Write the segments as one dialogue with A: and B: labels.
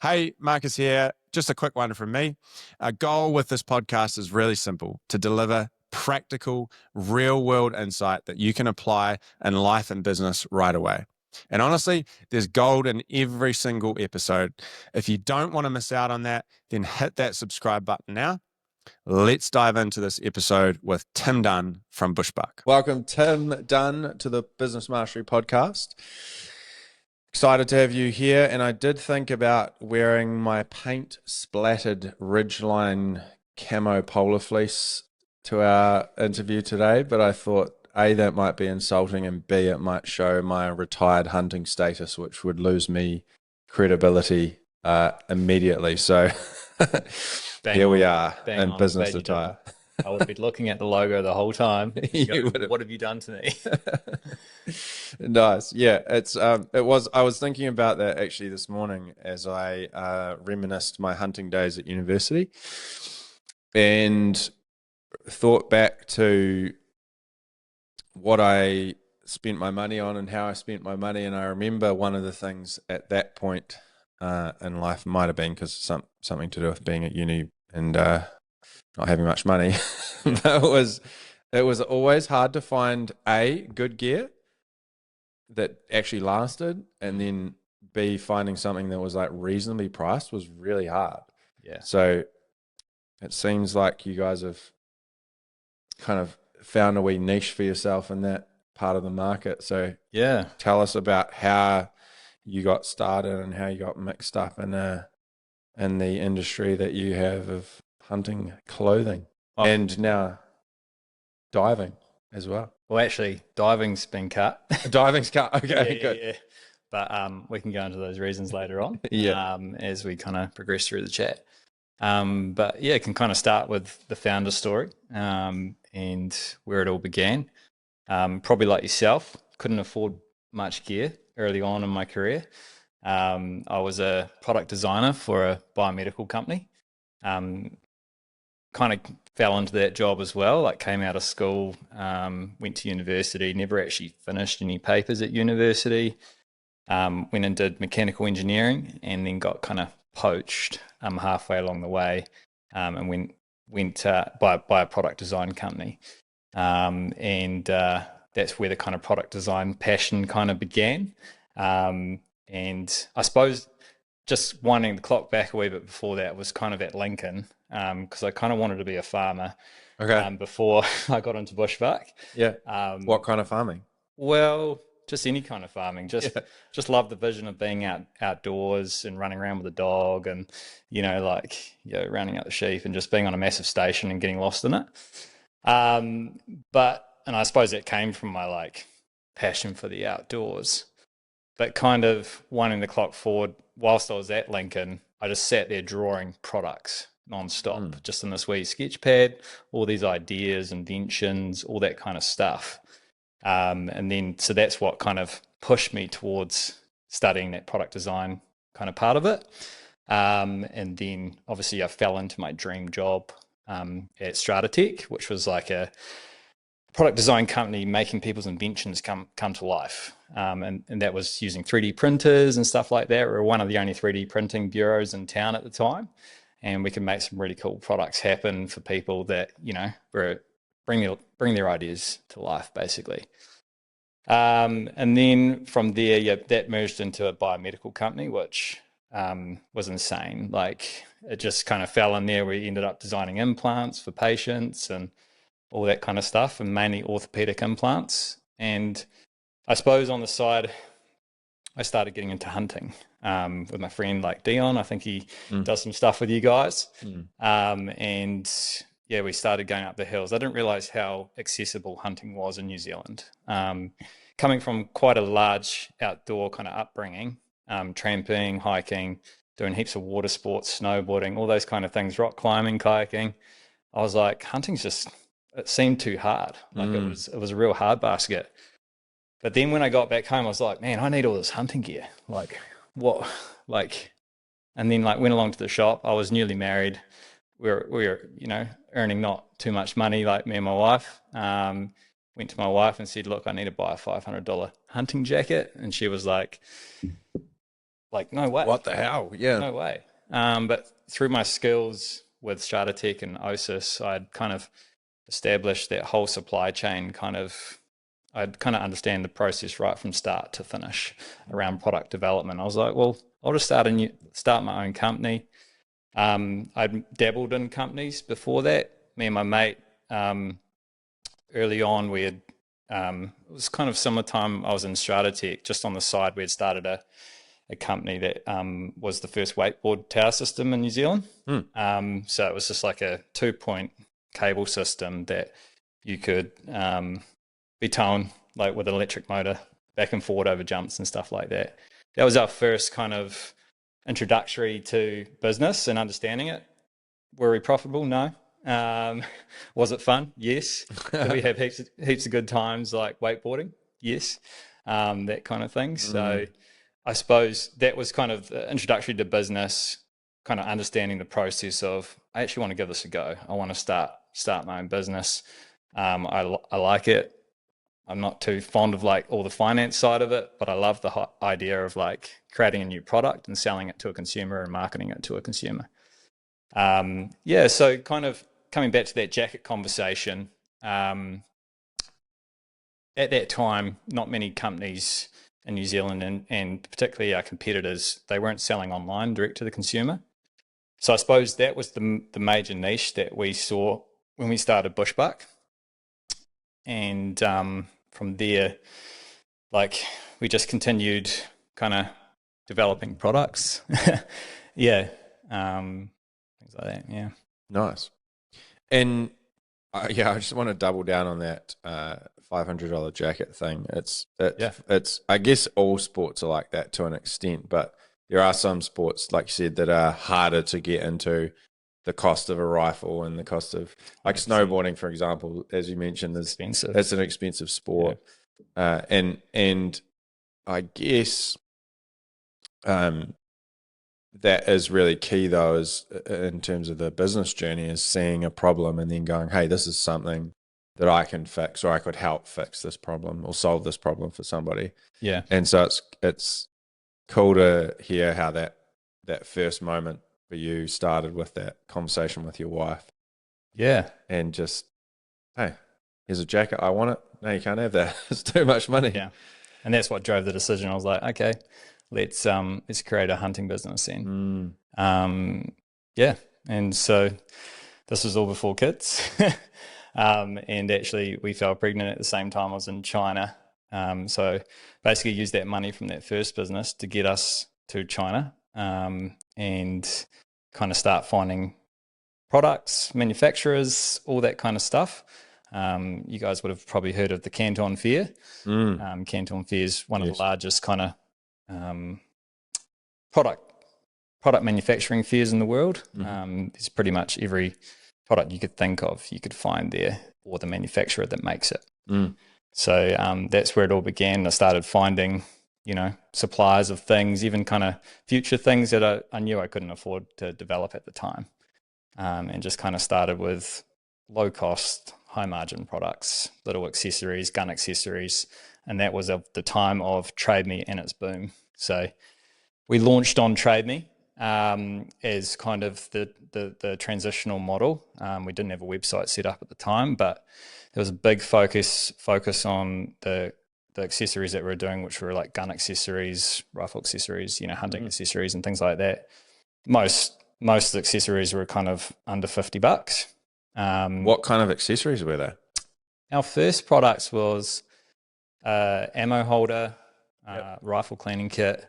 A: Hey, Marcus here. Just a quick one from me. Our goal with this podcast is really simple: to deliver practical, real world insight that you can apply in life and business right away. And honestly, there's gold in every single episode. If you don't want to miss out on that, then hit that subscribe button now. Let's dive into this episode with Tim Dunn from Bushbuck. Welcome, Tim Dunn, to the Business Mastery Podcast. Excited to have you here, and I did think about wearing my paint splattered Ridgeline camo polar fleece to our interview today, but I thought A, that might be insulting, and B, it might show my retired hunting status, which would lose me credibility immediately. So here we are in business attire.
B: I would be looking at the logo the whole time. What have you done to me?
A: Nice. Yeah, I was thinking about that actually this morning as I reminisced my hunting days at university and thought back to what I spent my money on and how I spent my money. And I remember one of the things at that point in life, might have been because something to do with being at uni and not having much money, but it was always hard to find A, good gear that actually lasted, and then B, finding something that was like reasonably priced was really hard.
B: Yeah.
A: So it seems like you guys have kind of found a wee niche for yourself in that part of the market. So
B: yeah,
A: tell us about how you got started and how you got mixed up in the industry that you have of hunting clothing and now diving as well.
B: Well, actually, diving's been cut.
A: Diving's cut. Okay, good.
B: Yeah. But we can go into those reasons later on.
A: Yeah.
B: As we kind of progress through the chat. But yeah, can kind of start with the founder story and where it all began. Probably like yourself, couldn't afford much gear early on in my career. I was a product designer for a biomedical company. Kind of fell into that job as well, like came out of school, went to university, never actually finished any papers at university, went and did mechanical engineering and then got kind of poached halfway along the way and went by a product design company. And that's where the kind of product design passion kind of began. And I suppose just winding the clock back a wee bit before that was kind of at Lincoln, because I kind of wanted to be a farmer before I got into Bushbuck.
A: Yeah. What kind of farming?
B: Well, just any kind of farming. Just love the vision of being outdoors and running around with a dog and, rounding out the sheep and just being on a massive station and getting lost in it. And I suppose that came from my passion for the outdoors. But kind of winding the clock forward, whilst I was at Lincoln, I just sat there drawing products non-stop, just in this wee sketch pad, all these ideas, inventions, all that kind of stuff. And then, so that's what kind of pushed me towards studying that product design kind of part of it. And then obviously I fell into my dream job at Strata Tech, which was like a product design company making people's inventions come to life. And that was using 3D printers and stuff like that. We were one of the only 3D printing bureaus in town at the time. And we could make some really cool products happen for people that, bring their ideas to life, basically. And then from there, that merged into a biomedical company, which was insane. It just kind of fell in there. We ended up designing implants for patients and all that kind of stuff, and mainly orthopedic implants. And I suppose on the side, I started getting into hunting with my friend Dion. I think he does some stuff with you guys. And yeah, we started going up the hills. I didn't realize how accessible hunting was in New Zealand. Coming from quite a large outdoor kind of upbringing, tramping, hiking, doing heaps of water sports, snowboarding, all those kind of things, rock climbing, kayaking. I was like, hunting's just, it seemed too hard. It was a real hard basket. But then when I got back home, I was like, man, I need all this hunting gear. What? And then went along to the shop. I was newly married. We were earning not too much money, me and my wife. Went to my wife and said, look, I need to buy a $500 hunting jacket. And she was like, Like, no way.
A: What the hell? Yeah.
B: No way. But through my skills with Stratotech and OSIS, I'd kind of established that whole supply chain I'd kind of understand the process right from start to finish around product development. I was like, well, I'll just start my own company. I'd dabbled in companies before that. Me and my mate, early on, we had, it was kind of similar time I was in Stratotech. Just on the side, we had started a company that was the first wakeboard tower system in New Zealand. So it was just like a 2-point cable system that you could be towing like with an electric motor back and forward over jumps and stuff like that. That was our first kind of introductory to business and understanding it. Were we profitable? No. Was it fun? Yes. Did we have heaps of good times like wakeboarding? Yes. That kind of thing. So I suppose that was kind of introductory to business, kind of understanding the process of, I actually want to give this a go. I want to start my own business. I like it. I'm not too fond of like all the finance side of it, but I love the idea of like creating a new product and selling it to a consumer and marketing it to a consumer. So kind of coming back to that jacket conversation, at that time, not many companies in New Zealand and particularly our competitors, they weren't selling online direct to the consumer. So I suppose that was the major niche that we saw when we started Bushbuck. And from there, like we just continued kind of developing products. Things like that. Yeah.
A: Nice. And I just want to double down on that $500 jacket thing. It's I guess all sports are like that to an extent, but there are some sports, like you said, that are harder to get into. The cost of a rifle and the cost of like snowboarding, for example, as you mentioned, it's an expensive sport. Yeah. And I guess that is really key though, is in terms of the business journey, is seeing a problem and then going, hey, this is something that I can fix, or I could help fix this problem or solve this problem for somebody.
B: Yeah.
A: And so it's cool to hear how that first moment for you started with that conversation with your wife.
B: Yeah.
A: And just, hey, here's a jacket. I want it. No, you can't have that. It's too much money.
B: Yeah. And that's what drove the decision. I was like, okay, let's create a hunting business then. And so this was all before kids. And actually we fell pregnant at the same time I was in China. So basically used that money from that first business to get us to China, and kind of start finding products, manufacturers, all that kind of stuff. You guys would have probably heard of the Canton Fair. Canton Fair is one of the largest kind of product manufacturing fairs in the world. There's pretty much every product you could think of, you could find there, or the manufacturer that makes it. So that's where it all began. I started finding, suppliers of things, even kind of future things that I knew I couldn't afford to develop at the time. And just kind of started with low cost, high margin products, little accessories, gun accessories. And that was at the time of Trade Me and its boom. So we launched on Trade Me as kind of the transitional model. We didn't have a website set up at the time, but there was a big focus on the accessories that we were doing, which were like gun accessories, rifle accessories, hunting accessories and things like that. Most of the accessories were kind of under $50.
A: What kind of accessories were there?
B: Our first products was ammo holder, rifle cleaning kit,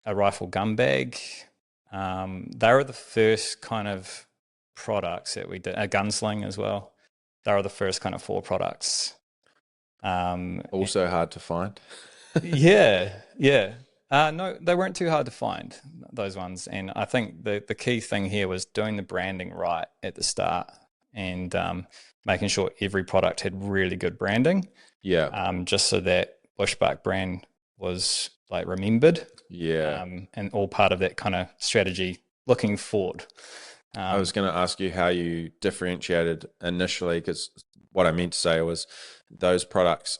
B: a rifle gun bag. They were the first kind of products that we did. A gunsling as well. They were the first kind of 4 products.
A: Also hard to find.
B: Yeah. No, they weren't too hard to find, those ones. And I think the key thing here was doing the branding right at the start and making sure every product had really good branding. Yeah. Just so that Bushbuck brand was like remembered.
A: Yeah.
B: And all part of that kind of strategy looking forward.
A: I was going to ask you how you differentiated initially, because what I meant to say was those products,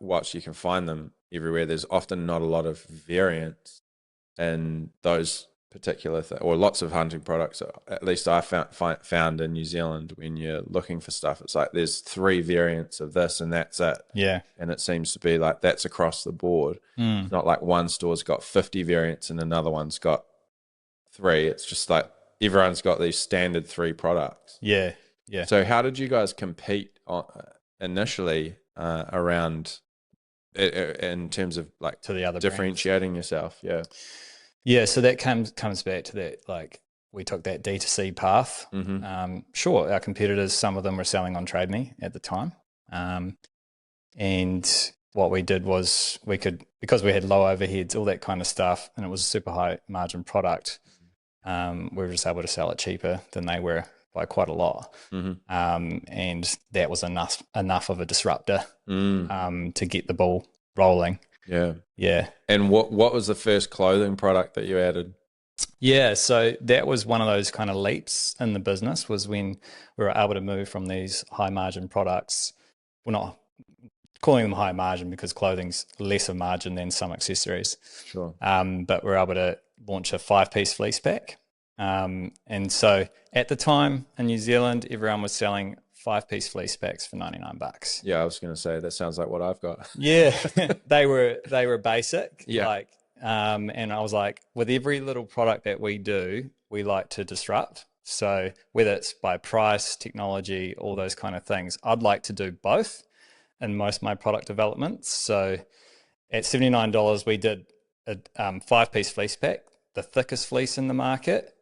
A: whilst you can find them everywhere, there's often not a lot of variants in those particular or lots of hunting products, at least I found in New Zealand, when you're looking for stuff, it's like there's 3 variants of this and that's it.
B: Yeah.
A: And it seems to be like that's across the board. It's not like one store's got 50 variants and another one's got 3. It's just like everyone's got these standard 3 products.
B: Yeah. Yeah.
A: So how did you guys compete initially around in terms of like
B: to the other
A: differentiating
B: brands?
A: Yourself? Yeah.
B: Yeah, so that comes back to that, like we took that D2C path. Sure, our competitors, some of them were selling on Trade Me at the time. And what we did was because we had low overheads, all that kind of stuff, and it was a super high margin product, we were just able to sell it cheaper than they were by quite a lot. And that was enough of a disruptor to get the ball rolling.
A: Yeah.
B: Yeah.
A: And what was the first clothing product that you added?
B: Yeah, so that was one of those kind of leaps in the business, was when we were able to move from these high margin products. We're not calling them high margin because clothing's lesser margin than some accessories.
A: Sure.
B: But we're able to launch a 5-piece fleece pack. And so at the time in New Zealand, everyone was selling 5-piece fleece packs for $99.
A: Yeah, I was going to say that sounds like what I've got.
B: Yeah, they were basic.
A: Yeah.
B: Like, and I was like, with every little product that we do, we like to disrupt. So whether it's by price, technology, all those kind of things, I'd like to do both in most of my product developments. So at $79, we did a 5-piece fleece pack, the thickest fleece in the market,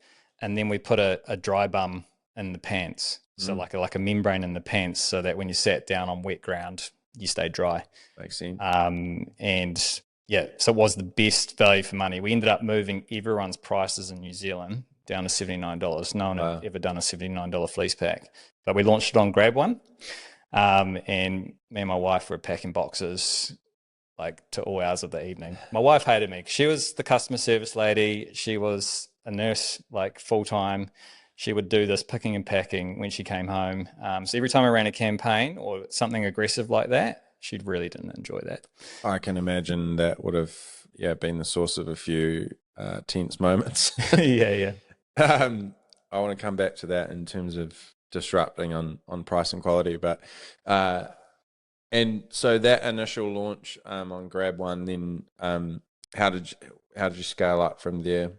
B: and then we put a dry bum in the pants. So like a membrane in the pants, so that when you sat down on wet ground, you stayed dry.
A: Makes sense.
B: And yeah, so it was the best value for money. We ended up moving everyone's prices in New Zealand down to $79. No one had ever done a $79 fleece pack, but we launched it on Grab One. And me and my wife were packing boxes like to all hours of the evening. My wife hated me. She was the customer service lady. She was a nurse, like full time. She would do this picking and packing when she came home. So every time I ran a campaign or something aggressive like that, she really didn't enjoy that.
A: I can imagine that would have been the source of a few tense moments.
B: Yeah.
A: I want to come back to that in terms of disrupting on price and quality, but and so that initial launch on Grab One, then how did you scale up from there?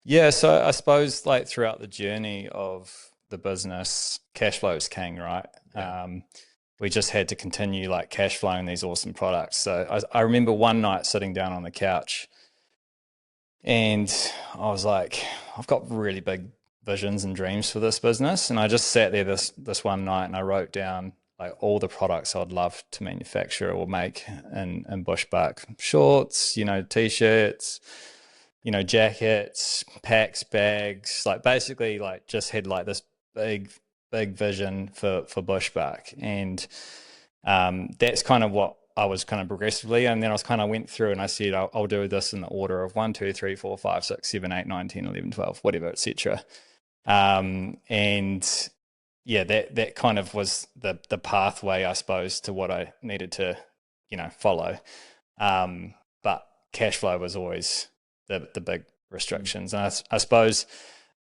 B: Yeah, so I suppose like throughout the journey of the business, cash flow is king, right? Yeah. We just had to continue like cash flowing these awesome products. So I remember one night sitting down on the couch and I was like, I've got really big visions and dreams for this business. And I just sat there this one night and I wrote down like all the products I'd love to manufacture or make in Bushbuck. Shorts, T-shirts, jackets, packs, bags, like basically like just had like this big vision for Bushbuck. And that's kind of what I was kind of progressively. And then I was kind of went through and I said, I'll do this in the order of 1, 2, 3, 4, 5, 6, 7, 8, 9, 10, 11, 12, whatever, etc. And yeah, that kind of was the pathway, I suppose, to what I needed to, follow. But cash flow was always the big restrictions. And I suppose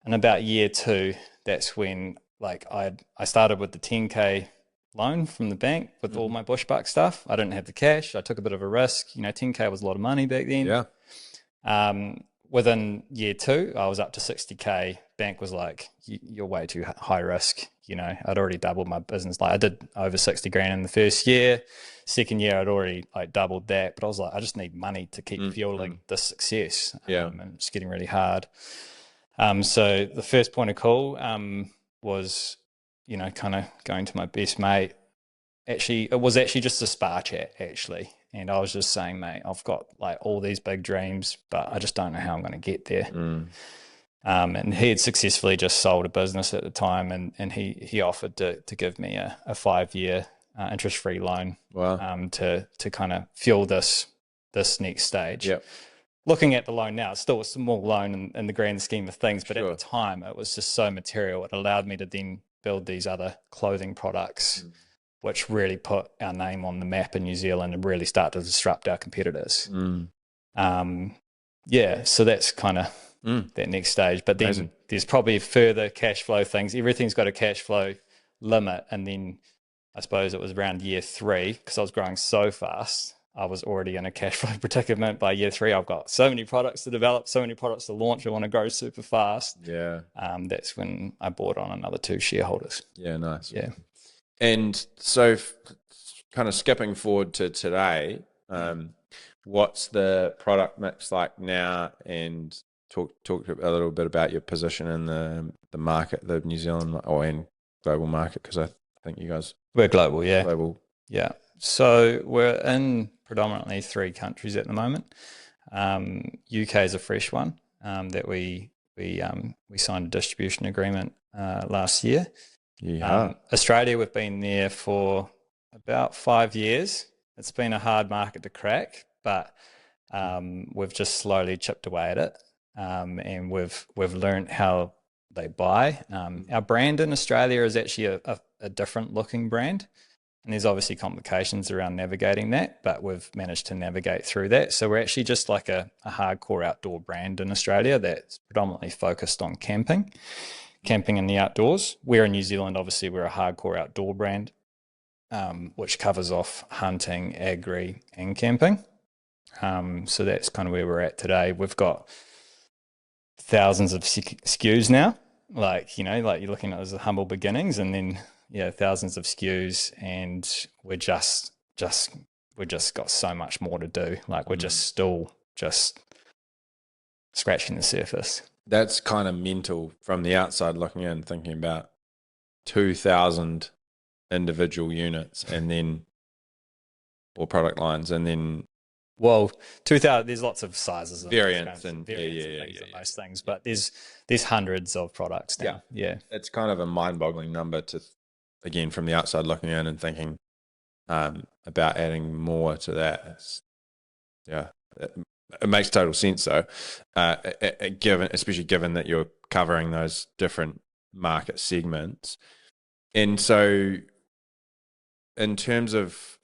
B: in about year 2, that's when like I started with the 10K loan from the bank with all my Bushbuck stuff. I didn't have the cash. I took a bit of a risk. 10K was a lot of money back then.
A: Yeah.
B: Within year 2, I was up to 60K. Bank was like, you're way too high risk. I'd already doubled my business. Like I did over 60 grand in the first year. Second year, I'd already like doubled that. But I was like, I just need money to keep fueling this success. And it's getting really hard. So the first point of call was, kind of going to my best mate. Actually, it was actually just a spa chat, actually. And I was just saying, mate, I've got like all these big dreams, but I just don't know how I'm going to get there. And he had successfully just sold a business at the time, and he offered to give me a 5-year interest-free loan.
A: Wow.
B: To kind of fuel this next stage.
A: Yep.
B: Looking at the loan now, it's still a small loan in the grand scheme of things, but
A: Sure.
B: at the time it was just so material. It allowed me to then build these other clothing products, which really put our name on the map in New Zealand and really start to disrupt our competitors. yeah, so that's kind of that next stage. But then
A: Amazing.
B: there's probably further cash flow things. Everything's got a cash flow limit. And then I suppose it was around year 3, because I was growing so fast, I was already in a cash flow predicament by year 3. I've got so many products to develop, so many products to launch. I want to grow super fast.
A: Yeah.
B: That's when I brought on another 2 shareholders.
A: Yeah, nice.
B: Yeah.
A: And so kind of skipping forward to today, what's the product mix like now? And talk a little bit about your position in the market, the New Zealand and global market, because I think you guys...
B: We're global, yeah.
A: Global.
B: Yeah. So we're in predominantly 3 countries at the moment. UK is a fresh one that we signed a distribution agreement last year.
A: Yeah.
B: Australia, we've been there for about 5 years. It's been a hard market to crack, but we've just slowly chipped away at it, and we've learned how they buy. Our brand in Australia is actually a different looking brand, and there's obviously complications around navigating that, but we've managed to navigate through that. So we're actually just like a hardcore outdoor brand in Australia that's predominantly focused on camping in the outdoors. Where in New Zealand, obviously, we're a hardcore outdoor brand, which covers off hunting, agri, and camping. So that's kind of where we're at today. We've got thousands of SKUs now. Like you're looking at those humble beginnings, and then thousands of SKUs, and we're just got so much more to do. Like we're just still just scratching the surface.
A: That's kind of mental from the outside looking in, thinking about 2,000 individual units and then, or product lines, and then...
B: Well, 2,000, there's lots of sizes.
A: Variants and
B: most things, but there's hundreds of products now. Yeah.
A: It's kind of a mind-boggling number to, again, from the outside looking in and thinking about adding more to that. It makes total sense, though, especially given that you're covering those different market segments. And so, in terms of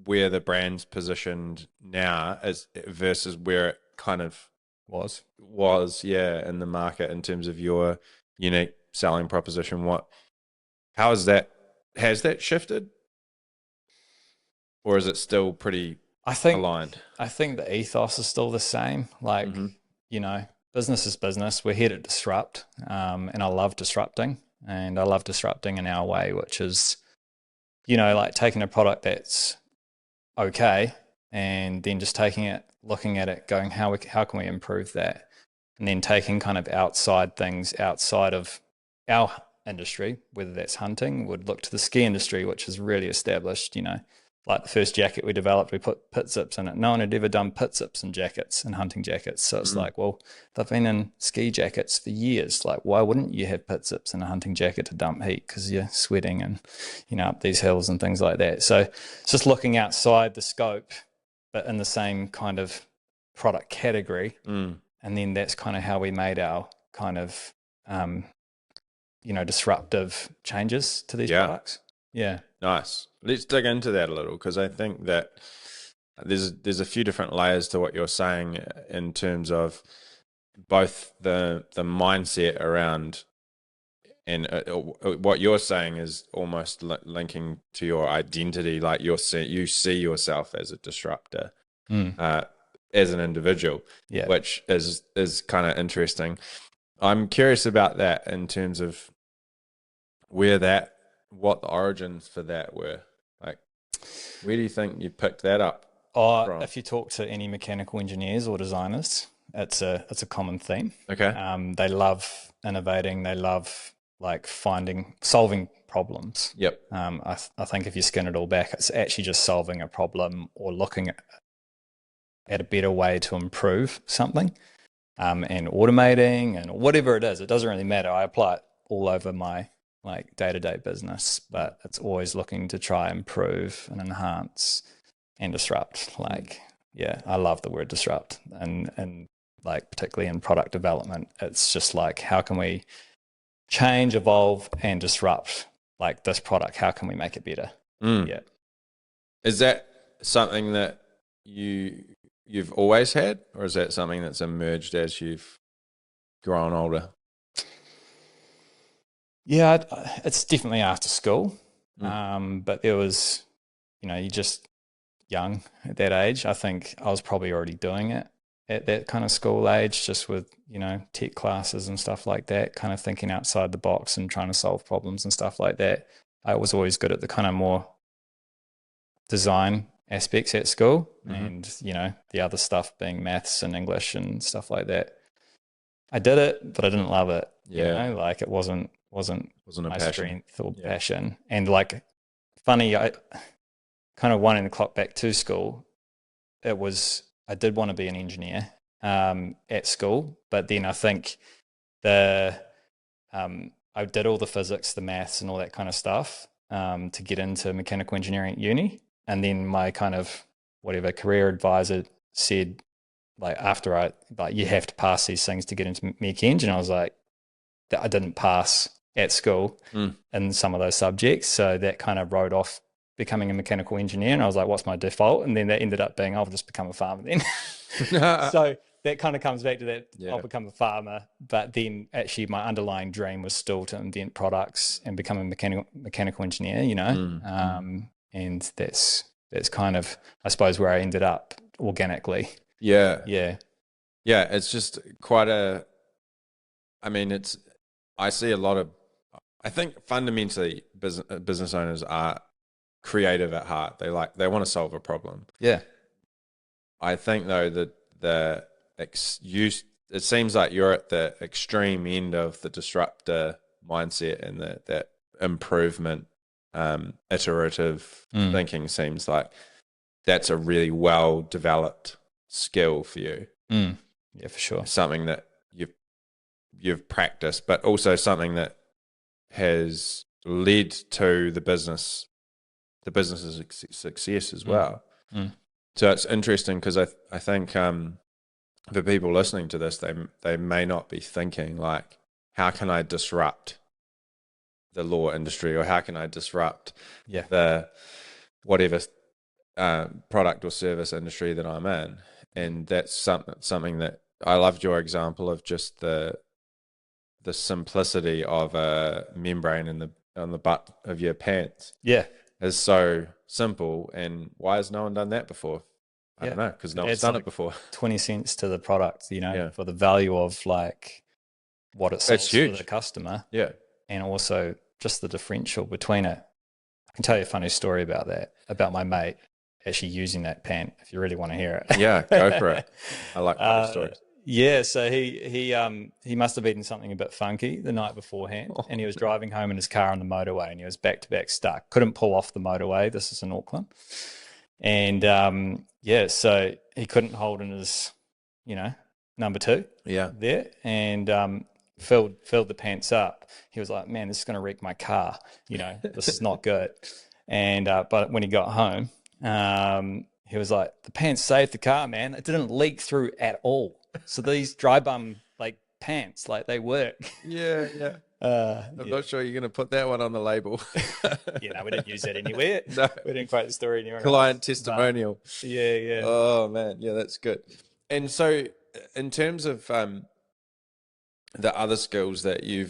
A: where the brand's positioned now, versus where it kind of was, in the market, in terms of your unique selling proposition, has that shifted, or is it still pretty aligned?
B: I think the ethos is still the same. Like, business is business. We're here to disrupt, and I love disrupting, and I love disrupting in our way, which is, like taking a product that's okay, and then just taking it, looking at it, going, how can we improve that, and then taking kind of outside things outside of our industry, whether that's hunting, would look to the ski industry, which is really established. Like the first jacket we developed, we put pit zips in it. No one had ever done pit zips in jackets and hunting jackets. So it's like, well, they've been in ski jackets for years. Like, why wouldn't you have pit zips in a hunting jacket to dump heat? Because you're sweating and, up these hills and things like that. So it's just looking outside the scope, but in the same kind of product category. And then that's kind of how we made our kind of, disruptive changes to these products. Yeah.
A: Nice. Let's dig into that a little, because I think that there's a few different layers to what you're saying in terms of both the mindset around, and what you're saying is almost linking to your identity, like you see yourself as a disruptor as an individual, which is kind of interesting. I'm curious about that in terms of what the origins for that were. Like, where do you think you picked that up from?
B: If you talk to any mechanical engineers or designers, it's a common theme.
A: Okay.
B: They love innovating. They love solving problems.
A: Yep.
B: I think if you skin it all back, it's actually just solving a problem or looking at a better way to improve something, and automating and whatever it is. It doesn't really matter. I apply it all over my day-to-day business, but it's always looking to try improve and enhance and disrupt. I love the word disrupt, and particularly in product development, it's just like, how can we change, evolve, and disrupt this product? How can we make it better? Yeah.
A: Is that something that you've always had, or is that something that's emerged as you've grown older?
B: Yeah, it's definitely after school. But there was, you're just young at that age. I think I was probably already doing it at that kind of school age, just with, tech classes and stuff like that, kind of thinking outside the box and trying to solve problems and stuff like that. I was always good at the kind of more design aspects at school, and, the other stuff being maths and English and stuff like that. I did it, but I didn't love it. Like it wasn't
A: a
B: my
A: passion.
B: strength or passion. And like, funny, I kind of winding the clock back to school, I did want to be an engineer at school, but then I think I did all the physics, the maths and all that kind of stuff to get into mechanical engineering at uni. And then my kind of whatever career advisor said, like, after you have to pass these things to get into mech eng. And I was like, I didn't pass at school in some of those subjects. So that kind of wrote off becoming a mechanical engineer. And I was like, what's my default? And then that ended up being, I'll just become a farmer then. So that kind of comes back to that, I'll become a farmer. But then actually my underlying dream was still to invent products and become a mechanical engineer, and that's kind of, I suppose, where I ended up organically.
A: Yeah.
B: Yeah.
A: Yeah. It's just quite I see a lot of, I think fundamentally business owners are creative at heart. They want to solve a problem.
B: Yeah.
A: I think though that it seems like you're at the extreme end of the disruptor mindset, and that improvement, iterative thinking seems like that's a really well developed skill for you.
B: Yeah, for sure.
A: Something that you've practiced, but also something that has led to the business's success as well. So it's interesting because I think for people listening to this, they may not be thinking like, how can I disrupt the law industry, or how can I disrupt the whatever product or service industry that I'm in? And that's something that I loved your example of, just the simplicity of a membrane on the butt of your pants.
B: Yeah.
A: Is so simple, and why has no one done that before? I don't know, because no one's done it before.
B: 20 cents to the product, for the value of like what it sells for the customer.
A: Yeah.
B: And also just the differential between it. I can tell you a funny story about that, about my mate actually using that pant, if you really want to hear it.
A: Yeah, go for it. I like funny stories.
B: Yeah, so he must have eaten something a bit funky the night beforehand, and he was driving home in his car on the motorway, and he was back to back stuck. Couldn't pull off the motorway. This is in Auckland, and so he couldn't hold in his, number 2.
A: Yeah,
B: there, and filled the pants up. He was like, "Man, this is going to wreck my car. This is not good." And but when he got home, he was like, "The pants saved the car, man. It didn't leak through at all." So these dry bum like pants, like they work.
A: Yeah. I'm not sure you're going to put that one on the label.
B: We didn't use that anywhere.
A: No.
B: We didn't quote the story anywhere.
A: Client testimonial.
B: But, yeah.
A: Oh man, yeah, that's good. And so, in terms of the other skills that you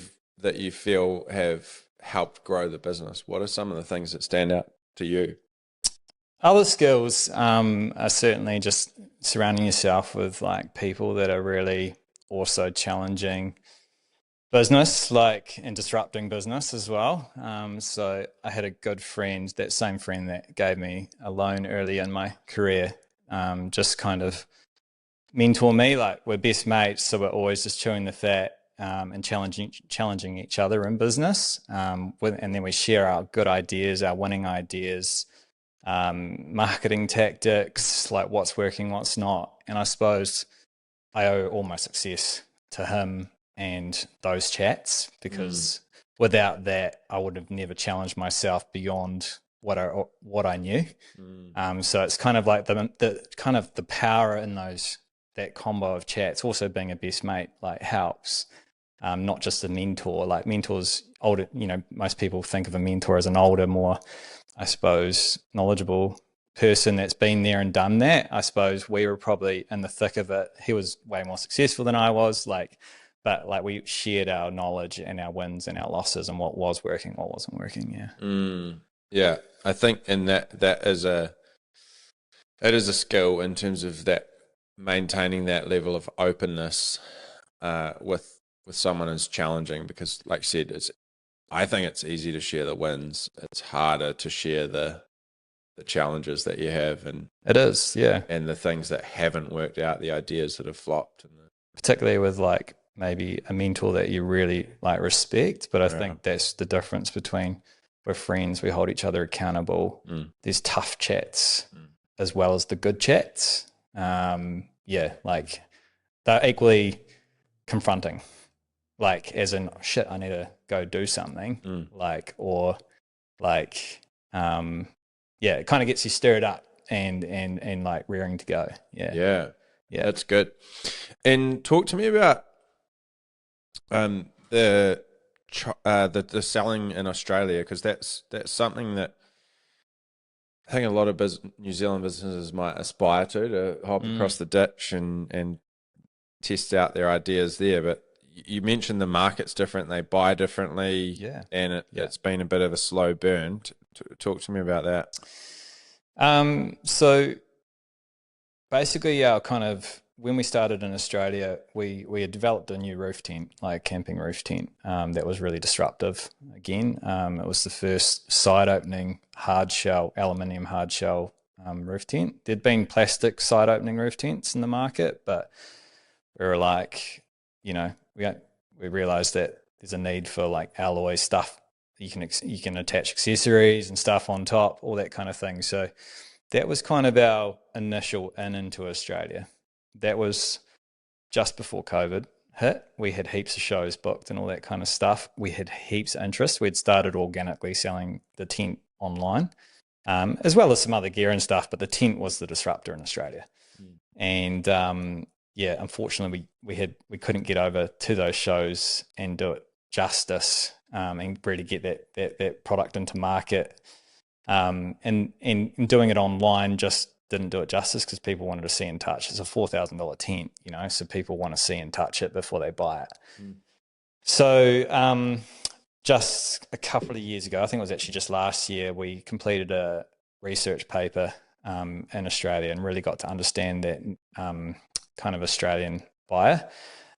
A: feel have helped grow the business, what are some of the things that stand out to you?
B: Other skills are certainly just surrounding yourself with like people that are really also challenging business, and disrupting business as well. So I had a good friend, that same friend that gave me a loan early in my career, just kind of mentor me. Like, we're best mates, so we're always just chewing the fat and challenging each other in business. And then we share our good ideas, our winning ideas, marketing tactics, like what's working, what's not. And I suppose I owe all my success to him and those chats, because without that, I would have never challenged myself beyond what I knew. So it's kind of like the power in that combo of chats. Also, being a best mate helps. Not just a mentor. Like, mentors, older. Most people think of a mentor as an older, more, I suppose, knowledgeable person that's been there and done that. I suppose we were probably in the thick of it. He was way more successful than I was, but like we shared our knowledge and our wins and our losses and what was working, what wasn't working. Yeah.
A: Yeah, I think that is a skill in terms of that, maintaining that level of openness with someone is challenging, because like you said, I think it's easy to share the wins. It's harder to share the challenges that you have, and
B: it is, yeah,
A: and the things that haven't worked out, the ideas that have flopped,
B: particularly with like maybe a mentor that you really like respect. But I think that's the difference between, we're friends, we hold each other accountable. There's tough chats as well as the good chats. Like they're equally confronting, like as in, shit, I need to go do something, it kind of gets you stirred up and like rearing to go. Yeah,
A: that's good. And talk to me about the selling in Australia, because that's something that I think a lot of New Zealand businesses might aspire to hop across the ditch and test out their ideas there. But you mentioned the market's different, they buy differently, and it's been a bit of a slow burn. Talk to me about that.
B: So basically, when we started in Australia, we had developed a new roof tent, like camping roof tent, that was really disruptive. Again, it was the first side opening aluminium hard shell roof tent. There'd been plastic side opening roof tents in the market, but we were like, we realized that there's a need for like alloy stuff. You can attach accessories and stuff on top, all that kind of thing. So that was kind of our initial into Australia. That was just before COVID hit. We had heaps of shows booked and all that kind of stuff. We had heaps of interest. We'd started organically selling the tent online, as well as some other gear and stuff, but the tent was the disruptor in Australia. And unfortunately we couldn't get over to those shows and do it justice, and really get that product into market. And doing it online just didn't do it justice, because people wanted to see and touch. It's a $4,000 tent, so people want to see and touch it before they buy it. So just a couple of years ago, I think it was actually just last year, we completed a research paper in Australia and really got to understand that kind of Australian buyer.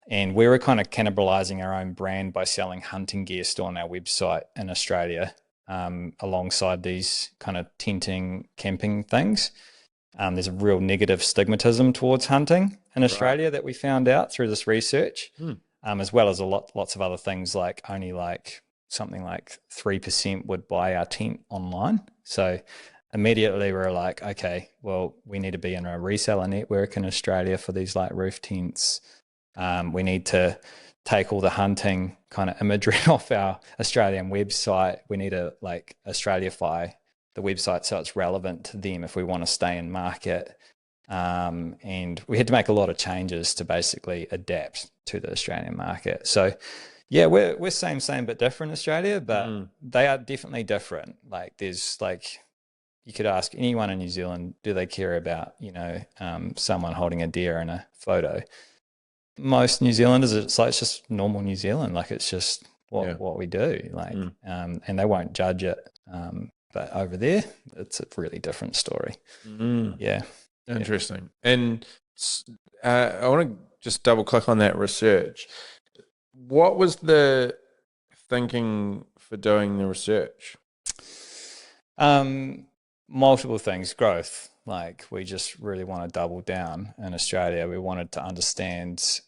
B: And we were kind of cannibalizing our own brand by selling hunting gear still on our website in Australia, alongside these kind of tenting, camping things. There's a real negative stigmatism towards hunting in Australia that we found out through this research, as well as lots of other things, like only like something like 3% would buy our tent online. So immediately we were like, okay, well, we need to be in a reseller network in Australia for these like roof tents. We need to take all the hunting kind of imagery off our Australian website. We need to like Australiafy the website so it's relevant to them if we want to stay in market. And we had to make a lot of changes to basically adapt to the Australian market. So yeah, we're same but different in Australia, but they are definitely different. Like there's like, you could ask anyone in New Zealand, do they care about, someone holding a deer in a photo? Most New Zealanders, it's just normal New Zealand. Like it's just what we do. Like, and they won't judge it. But over there, it's a really different story. Yeah.
A: Interesting. And I want to just double click on that research. What was the thinking for doing the research?
B: Multiple things. Growth. Like we just really want to double down in Australia. We wanted to understand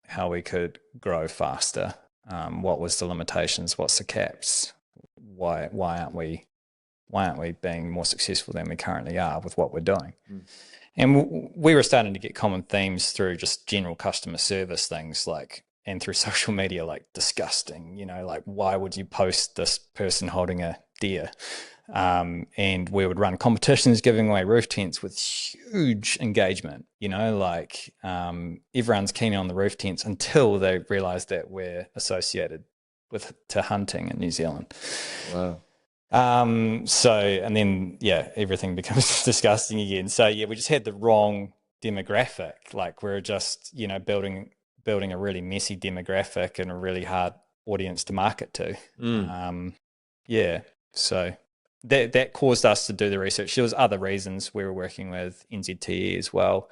B: how we could grow faster. What was the limitations? What's the caps? Why aren't we being more successful than we currently are with what we're doing? And we were starting to get common themes through just general customer service things, like, and through social media, like disgusting, like why would you post this person holding a deer? And we would run competitions giving away roof tents with huge engagement, like everyone's keen on the roof tents until they realize that we're associated to hunting in New Zealand.
A: Wow.
B: And then, everything becomes disgusting again. So we just had the wrong demographic. Like we're just, building a really messy demographic and a really hard audience to market to. So that caused us to do the research. There was other reasons. We were working with NZTE as well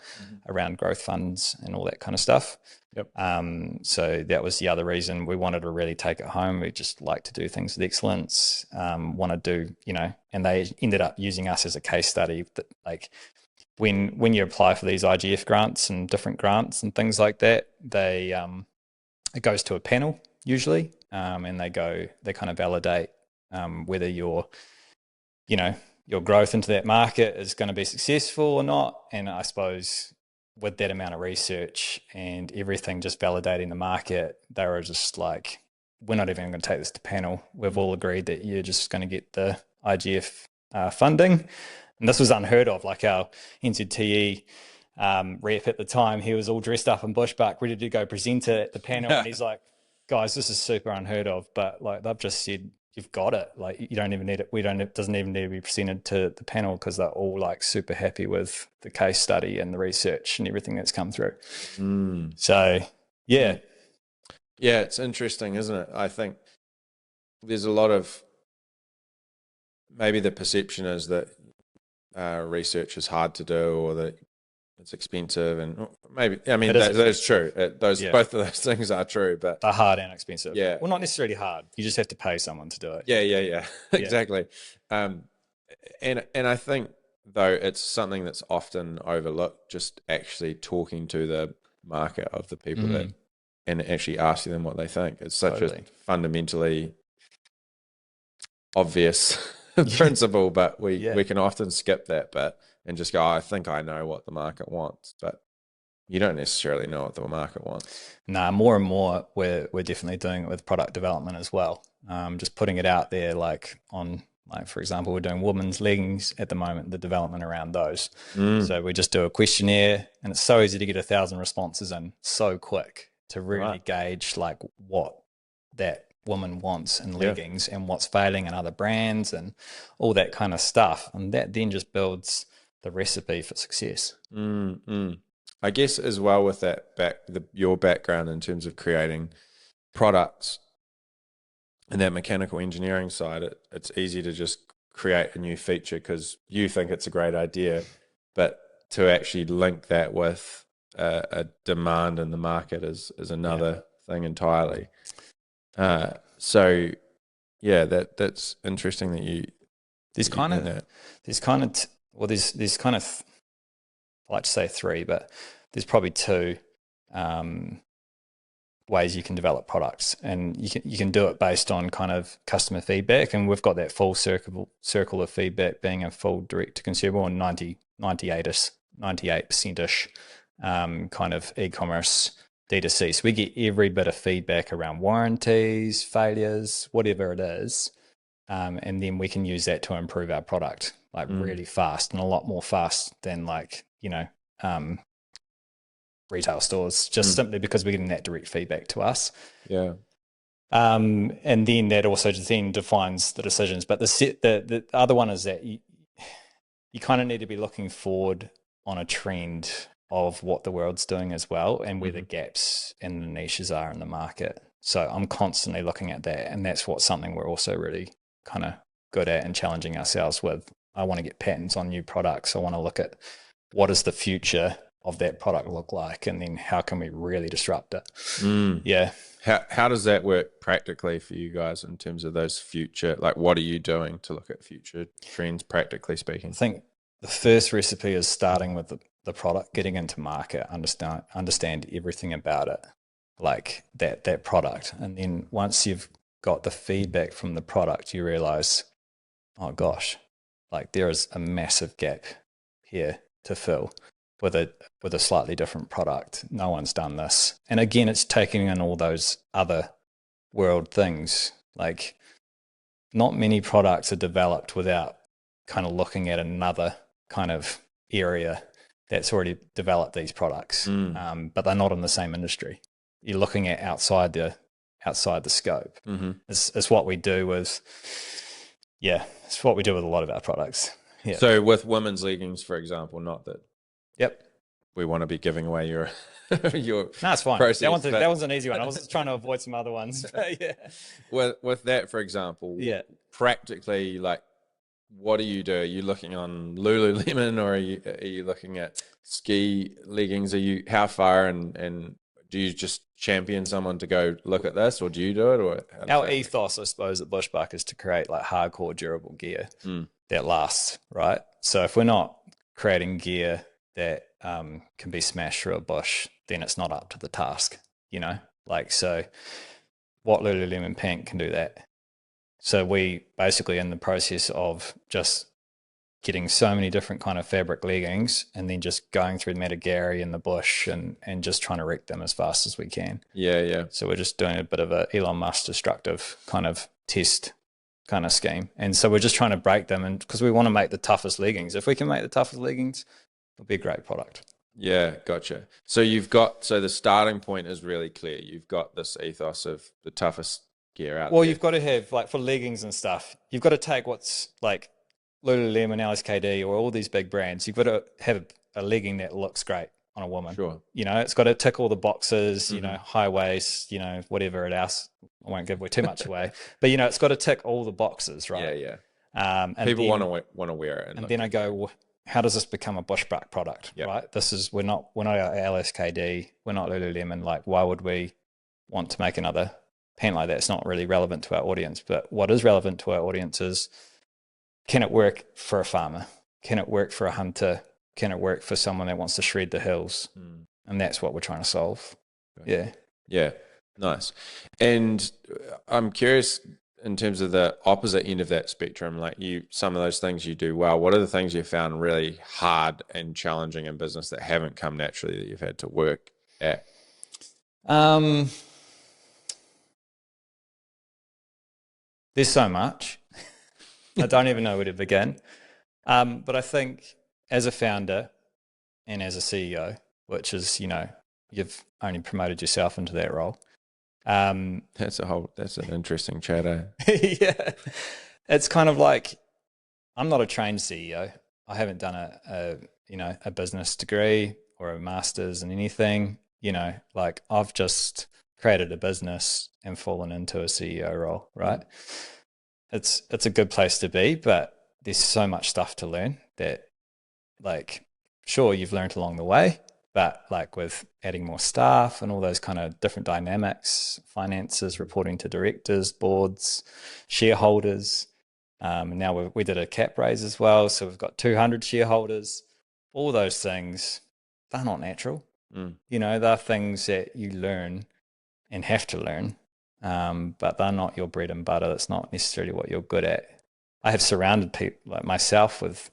B: around growth funds and all that kind of stuff.
A: Yep.
B: So that was the other reason we wanted to really take it home. We just like to do things with excellence, want to do, and they ended up using us as a case study that, like, when you apply for these IGF grants and different grants and things like that, it goes to a panel usually, and they kind of validate whether your growth into that market is going to be successful or not. And I suppose with that amount of research and everything just validating the market, they were just like, we're not even going to take this to panel. We've all agreed that you're just going to get the IGF funding. And this was unheard of. Like our NZTE rep at the time, he was all dressed up in Bushbuck, ready to go present it at the panel. And he's like, guys, this is super unheard of. But like they've just said, you've got it. Like you don't even need it. It doesn't even need to be presented to the panel because they're all like super happy with the case study and the research and everything that's come through. So, yeah.
A: Yeah, it's interesting, isn't it? I think there's a lot of, maybe the perception is that research is hard to do or that it's expensive, and maybe, I mean, that's true. Both of those things are true, but
B: they're hard and expensive.
A: Yeah.
B: Well, not necessarily hard. You just have to pay someone to do it.
A: Yeah. Exactly. And I think though it's something that's often overlooked, just actually talking to the market of the people that, and actually asking them what they think. It's such a fundamentally obvious principle, but we can often skip that bit and just go, I think I know what the market wants, but you don't necessarily know what the market wants.
B: Nah, more and more we're definitely doing it with product development as well. Just putting it out there, like for example, we're doing women's leggings at the moment, the development around those. So we just do a questionnaire, and it's so easy to get 1,000 responses in so quick to really gauge like what that woman wants in leggings and what's failing in other brands and all that kind of stuff. And that then just builds the recipe for success.
A: I guess as well with that your background in terms of creating products and that mechanical engineering side, it's easy to just create a new feature because you think it's a great idea, but to actually link that with a demand in the market is another thing entirely. So yeah, that's interesting that you. There's kind of
B: I like to say 3, but there's probably 2 ways you can develop products, and you can do it based on kind of customer feedback, and we've got that full circle of feedback being a full direct to consumer, or 98%-ish kind of e-commerce D2C. So we get every bit of feedback around warranties, failures, whatever it is, and then we can use that to improve our product like really fast, and a lot more fast than retail stores, just simply because we're getting that direct feedback to us.
A: Yeah.
B: And then that also then defines the decisions. But the other one is that you kind of need to be looking forward on a trend of what the world's doing as well, and where the gaps and the niches are in the market. So I'm constantly looking at that, and that's something we're also really kind of good at and challenging ourselves with. I want to get patents on new products. I want to look at what does the future of that product look like, and then how can we really disrupt it? Yeah.
A: How does that work practically for you guys in terms of those future, like what are you doing to look at future trends, practically speaking?
B: I think the first recipe is starting with the product, getting into market, understand everything about it, like that product. And then once you've got the feedback from the product, you realize, oh gosh, like there is a massive gap here to fill with a slightly different product. No one's done this. And again, it's taking in all those other world things. Like not many products are developed without kind of looking at another kind of area that's already developed these products, but they're not in the same industry. You're looking at outside the scope. It's what we do with Yeah, it's what we do with a lot of our products. Yeah.
A: So with women's leggings, for example, not that
B: Yep.
A: we want to be giving away your your
B: No, it's fine.
A: process,
B: That one's an easy one. I was just trying to avoid some other ones. But yeah.
A: with that, for example,
B: Yeah.
A: practically, like, what do? Are you looking on Lululemon, or are you looking at ski leggings? How far, and do you just champion someone to go look at this, or do you do it, or
B: Our ethos, I suppose, at Bushbuck is to create like hardcore durable gear that lasts, right? So if we're not creating gear that can be smashed through a bush, then it's not up to the task, Like, so what Lululemon Pant can do that. So we basically in the process of just getting so many different kind of fabric leggings and then just going through Metagary in the bush and just trying to wreck them as fast as we can.
A: Yeah.
B: So we're just doing a bit of a Elon Musk destructive kind of test kind of scheme. And so we're just trying to break them, and because we want to make the toughest leggings. If we can make the toughest leggings, it'll be a great product.
A: Yeah, gotcha. So the starting point is really clear. You've got this ethos of the toughest gear out there.
B: Well, you've got to have, like, for leggings and stuff, you've got to take what's like Lululemon, LSKD, or all these big brands. You've got to have a legging that looks great on a woman.
A: Sure.
B: It's got to tick all the boxes, high waist, whatever it else. I won't give too much away. But, it's got to tick all the boxes, right?
A: Yeah.
B: And
A: people want to wear it.
B: And then I go, well, how does this become a Bushbuck product, right? We're not LSKD, we're not Lululemon. Like, why would we want to make another pant like that? It's not really relevant to our audience. But what is relevant to our audience is, can it work for a farmer? Can it work for a hunter? Can it work for someone that wants to shred the hills? And that's what we're trying to solve.
A: Okay. Yeah. Nice. And I'm curious, in terms of the opposite end of that spectrum, like some of those things you do well, what are the things you found really hard and challenging in business that haven't come naturally that you've had to work at?
B: There's so much. I don't even know where to begin. But I think as a founder and as a CEO, which is, you've only promoted yourself into that role.
A: That's an interesting chat, eh?
B: Yeah. It's kind of like, I'm not a trained CEO. I haven't done a business degree or a master's in anything, like I've just created a business and fallen into a CEO role, right? It's a good place to be, but there's so much stuff to learn that, like, sure, you've learned along the way, but like with adding more staff and all those kind of different dynamics, finances, reporting to directors, boards, shareholders. And now we did a cap raise as well. So we've got 200 shareholders. All those things, they're not natural. They're things that you learn and have to learn, but they're not your bread and butter. That's not necessarily what you're good at. I have surrounded people like myself with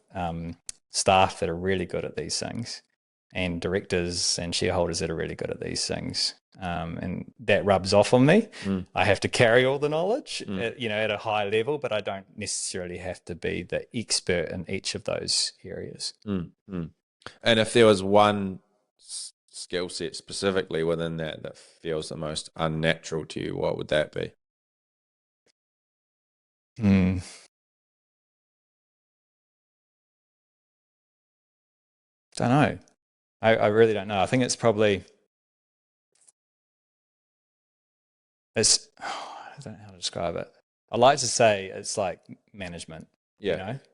B: staff that are really good at these things, and directors and shareholders that are really good at these things. And that rubs off on me. I have to carry all the knowledge at a high level, but I don't necessarily have to be the expert in each of those areas.
A: And if there was one skill set specifically within that feels the most unnatural to you, what would that be?
B: Don't know. I really don't know. I think it's probably, I don't know how to describe it. I like to say it's like management.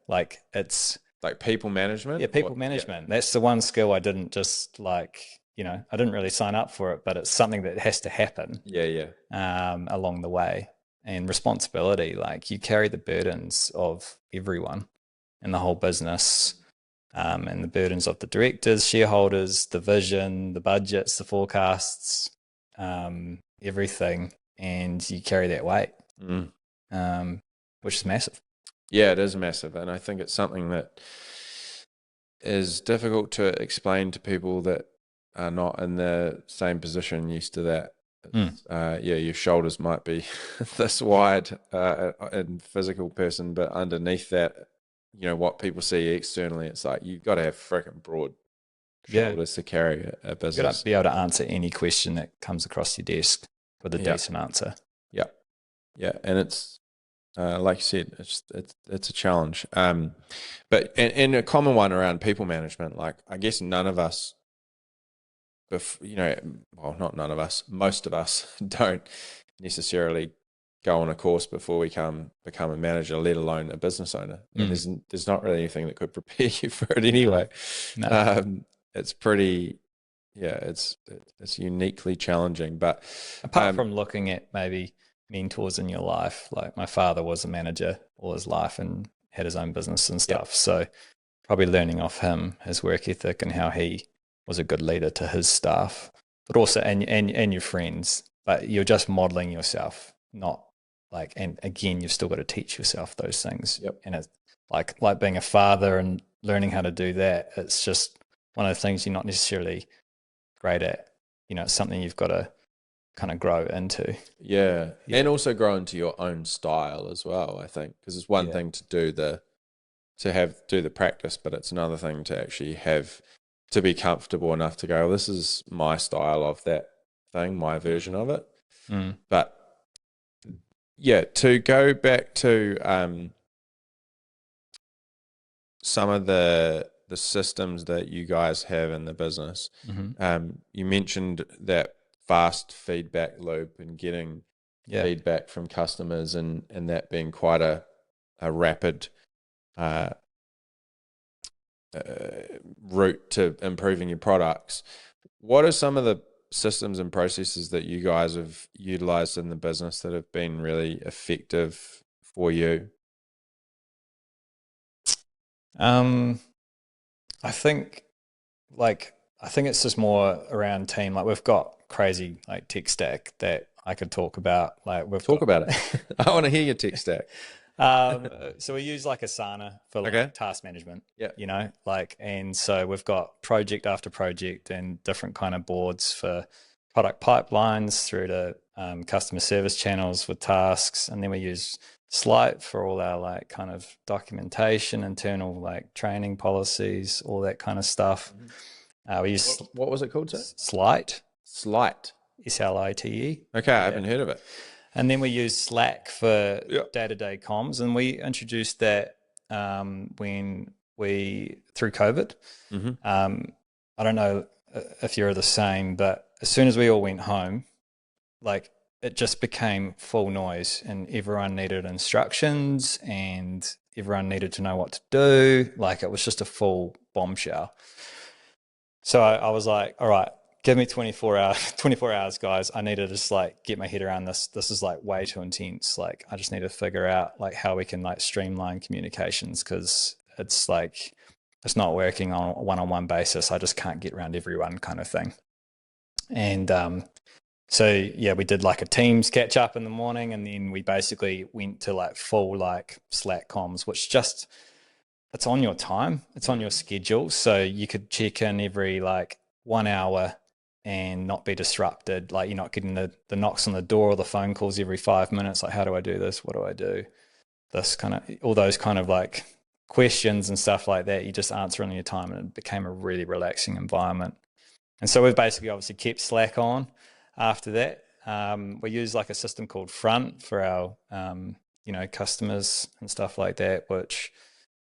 B: Like it's
A: like people management.
B: Yeah, people management. Yeah. That's the one skill I didn't just I didn't really sign up for it, but it's something that has to happen. Along the way, and responsibility. Like, you carry the burdens of everyone in the whole business. And the burdens of the directors, shareholders, the vision, the budgets, the forecasts, everything, and you carry that weight, which is massive.
A: Yeah, it is massive, and I think it's something that is difficult to explain to people that are not in the same position used to that. Your shoulders might be this wide in physical person, but underneath that, what people see externally, it's like you've got to have freaking broad shoulders to carry a business. You've got
B: to be able to answer any question that comes across your desk with a decent answer.
A: Yeah, and it's Like you said, it's a challenge. But and a common one around people management, like I guess none of us, well, not none of us, most of us don't necessarily go on a course before we become a manager, let alone a business owner. And there's not really anything that could prepare you for it anyway.
B: No.
A: It's pretty, it's uniquely challenging. But
B: apart from looking at maybe mentors in your life, like my father was a manager all his life and had his own business and stuff. Yep. So probably learning off him, his work ethic and how he was a good leader to his staff, but also, and your friends, but you're just modeling yourself, not like, and again, you've still got to teach yourself those things.
A: Yep.
B: And it's like being a father and learning how to do that. It's just one of the things you're not necessarily great at. It's something you've got to kind of grow into.
A: Yeah. And also grow into your own style as well, I think, because it's one thing to do the practice, but it's another thing to actually to be comfortable enough to go, well, this is my style of that thing, my version of it. But yeah, to go back to some of the systems that you guys have in the business, you mentioned that fast feedback loop and getting feedback from customers and that being quite a rapid route to improving your products. What are some of the systems and processes that you guys have utilized in the business that have been really effective for you?
B: I think it's just more around team. Like we've got crazy like tech stack that I could talk about. Like
A: talk about it. I want to hear your tech stack.
B: So we use like Asana for like task management. Yeah. And so we've got project after project and different kind of boards for product pipelines through to customer service channels with tasks. And then we use Slight for all our like kind of documentation, internal like training policies, all that kind of stuff. We use
A: what was it called, sir?
B: Slight.
A: Slight.
B: SLITE.
A: Okay, I haven't heard of it.
B: And then we use Slack for day-to-day comms, and we introduced that when through COVID. I don't know if you're the same, but as soon as we all went home, like it just became full noise and everyone needed instructions and everyone needed to know what to do. Like it was just a full bombshell. So I was like, all right, give me 24 hours, guys. I need to just like get my head around this. This is like way too intense. Like I just need to figure out like how we can like streamline communications because it's like, it's not working on a one-on-one basis. I just can't get around everyone kind of thing. And so yeah, we did like a Teams catch up in the morning, and then we basically went to like full like Slack comms, which just it's on your time, it's on your schedule, so you could check in every like 1 hour and not be disrupted. Like you're not getting the knocks on the door or the phone calls every 5 minutes. Like, how do I do this? What do I do? This kind of all those kind of like questions and stuff like that. You just answer on your time, and it became a really relaxing environment. And so we've basically obviously kept Slack on. After that, we use like a system called Front for our, customers and stuff like that, which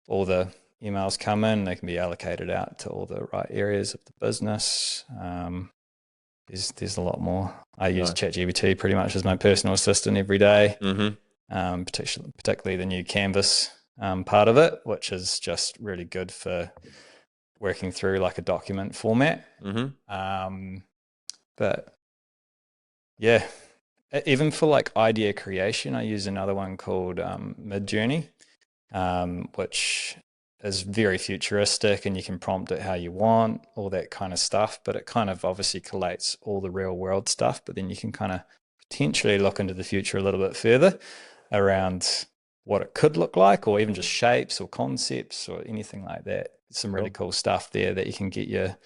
B: all the emails come in, they can be allocated out to all the right areas of the business. There's a lot more. I use ChatGPT pretty much as my personal assistant every day, particularly the new Canvas part of it, which is just really good for working through like a document format. But yeah, even for like idea creation, I use another one called Midjourney, which is very futuristic, and you can prompt it how you want, all that kind of stuff. But it kind of obviously collates all the real world stuff, but then you can kind of potentially look into the future a little bit further around what it could look like, or even just shapes or concepts or anything like that. Some really cool stuff there that you can get your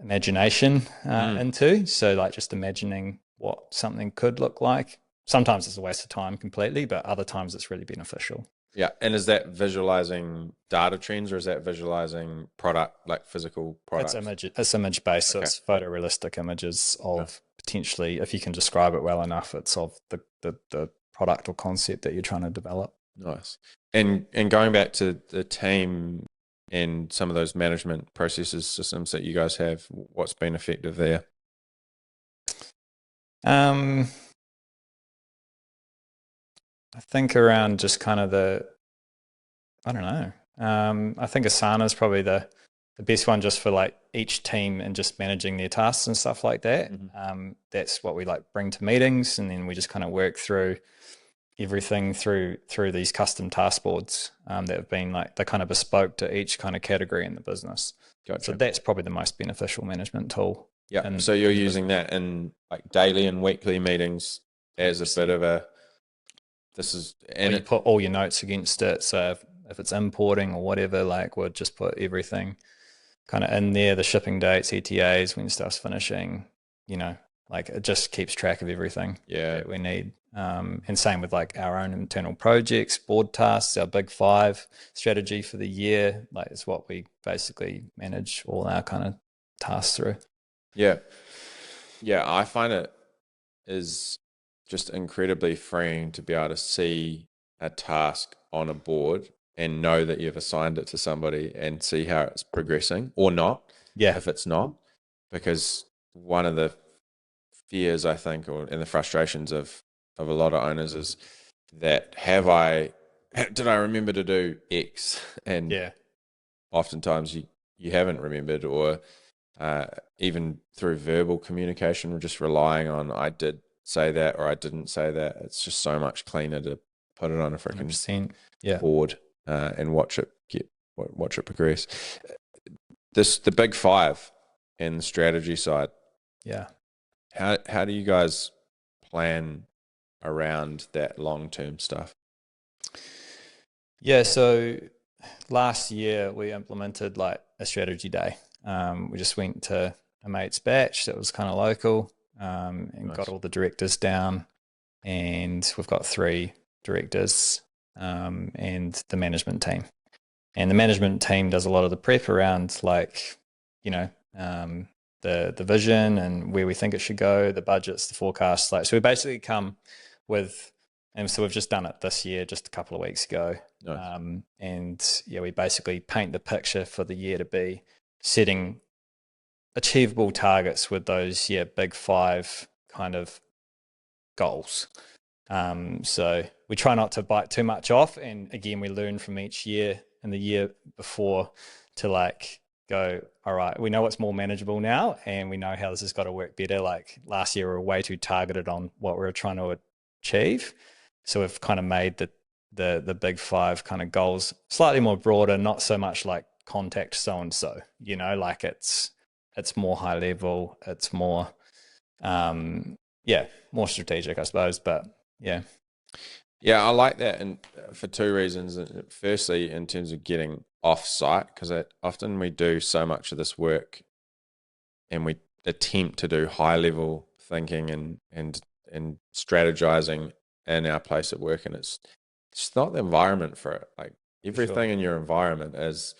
B: imagination into. So like just imagining what something could look like. Sometimes it's a waste of time completely, but other times it's really beneficial.
A: Yeah. And is that visualizing data trends, or is that visualizing product, like physical products?
B: It's image based. So it's photorealistic images of potentially, if you can describe it well enough, it's of the product or concept that you're trying to develop.
A: Nice. And going back to the team and some of those management processes, systems that you guys have, what's been effective there?
B: I think around just kind of I don't know. I think Asana is probably the best one just for like each team and just managing their tasks and stuff like that.
A: Mm-hmm.
B: That's what we like bring to meetings, and then we just kind of work through everything through these custom task boards that have been like they're kind of bespoke to each kind of category in the business.
A: Gotcha.
B: So that's probably the most beneficial management tool.
A: Yeah. So you're using that in like daily and weekly meetings as a bit of a and
B: you put all your notes against it. So if it's importing or whatever, like we'll just put everything kind of in there, the shipping dates, ETAs, when stuff's finishing, like it just keeps track of everything that we need. And same with like our own internal projects, board tasks, our big 5 strategy for the year. Like it's what we basically manage all our kind of tasks through.
A: Yeah. I find it is just incredibly freeing to be able to see a task on a board and know that you've assigned it to somebody and see how it's progressing or not.
B: Yeah.
A: If it's not, because one of the fears, I think, and the frustrations of a lot of owners is that did I remember to do X? And oftentimes you haven't remembered, or even through verbal communication, we're just relying on I did say that or I didn't say that. It's just so much cleaner to put it on a freaking board and watch it progress. The big 5 and the strategy side.
B: Yeah.
A: How do you guys plan around that long-term stuff?
B: Yeah, so last year we implemented like a strategy day. We just went to a mate's batch that was kind of local and got all the directors down, and we've got 3 directors and the management team. And the management team does a lot of the prep around like, the vision and where we think it should go, the budgets, the forecasts. Like, so we basically come with, and so we've just done it this year, just a couple of weeks ago.
A: Nice.
B: And we basically paint the picture for the year to be setting achievable targets with those, big 5 kind of goals. So we try not to bite too much off. And again, we learn from each year and the year before to like go, all right, we know what's more manageable now and we know how this has got to work better. Like last year we were way too targeted on what we were trying to achieve. So we've kind of made the big 5 kind of goals slightly more broader, not so much like contact so-and-so, like it's more high level, it's more, more strategic, I suppose, but yeah.
A: Yeah, I like that, and for 2 reasons. Firstly, in terms of getting off-site, because often we do so much of this work and we attempt to do high-level thinking and strategizing in our place at work, and it's not the environment for it. Like everything in your environment is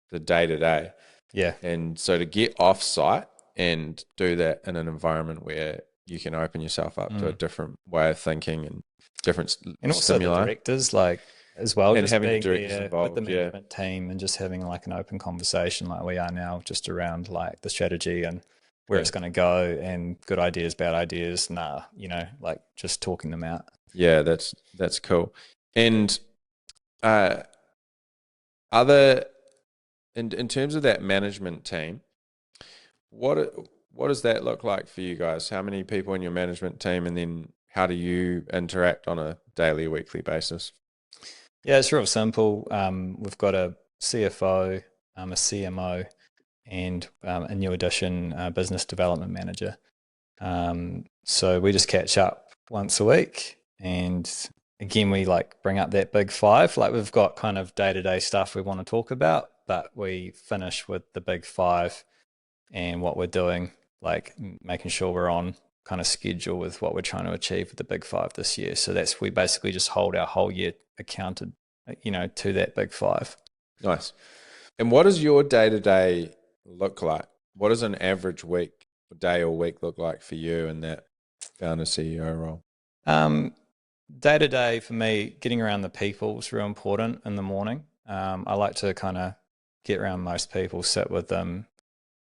A: the day-to-day.
B: Yeah.
A: And so to get off-site and do that in an environment where you can open yourself up to a different way of thinking and different
B: and also
A: stimuli.
B: The directors, like as well,
A: and
B: just
A: having
B: being
A: the directors
B: there
A: involved
B: with the management team and just having like an open conversation like we are now, just around like the strategy and where it's going to go and good ideas, bad ideas, like just talking them out.
A: Yeah, that's cool. And in terms of that management team, what does that look like for you guys? How many people in your management team, and then how do you interact on a daily, weekly basis?
B: Yeah, it's real simple. We've got a CFO, a CMO, and a new addition, business development manager. So we just catch up once a week, and again, we like bring up that big 5. Like we've got kind of day-to-day stuff we want to talk about, but we finish with the big 5 and what we're doing, like making sure we're on kind of schedule with what we're trying to achieve with the big 5 this year. So we basically just hold our whole year accounted, to that big 5.
A: Nice. And what does your day-to-day look like? What does an average day or week look like for you in that founder CEO role?
B: day to day for me, getting around the people is real important in the morning. I like to kind of get around most people, sit with them,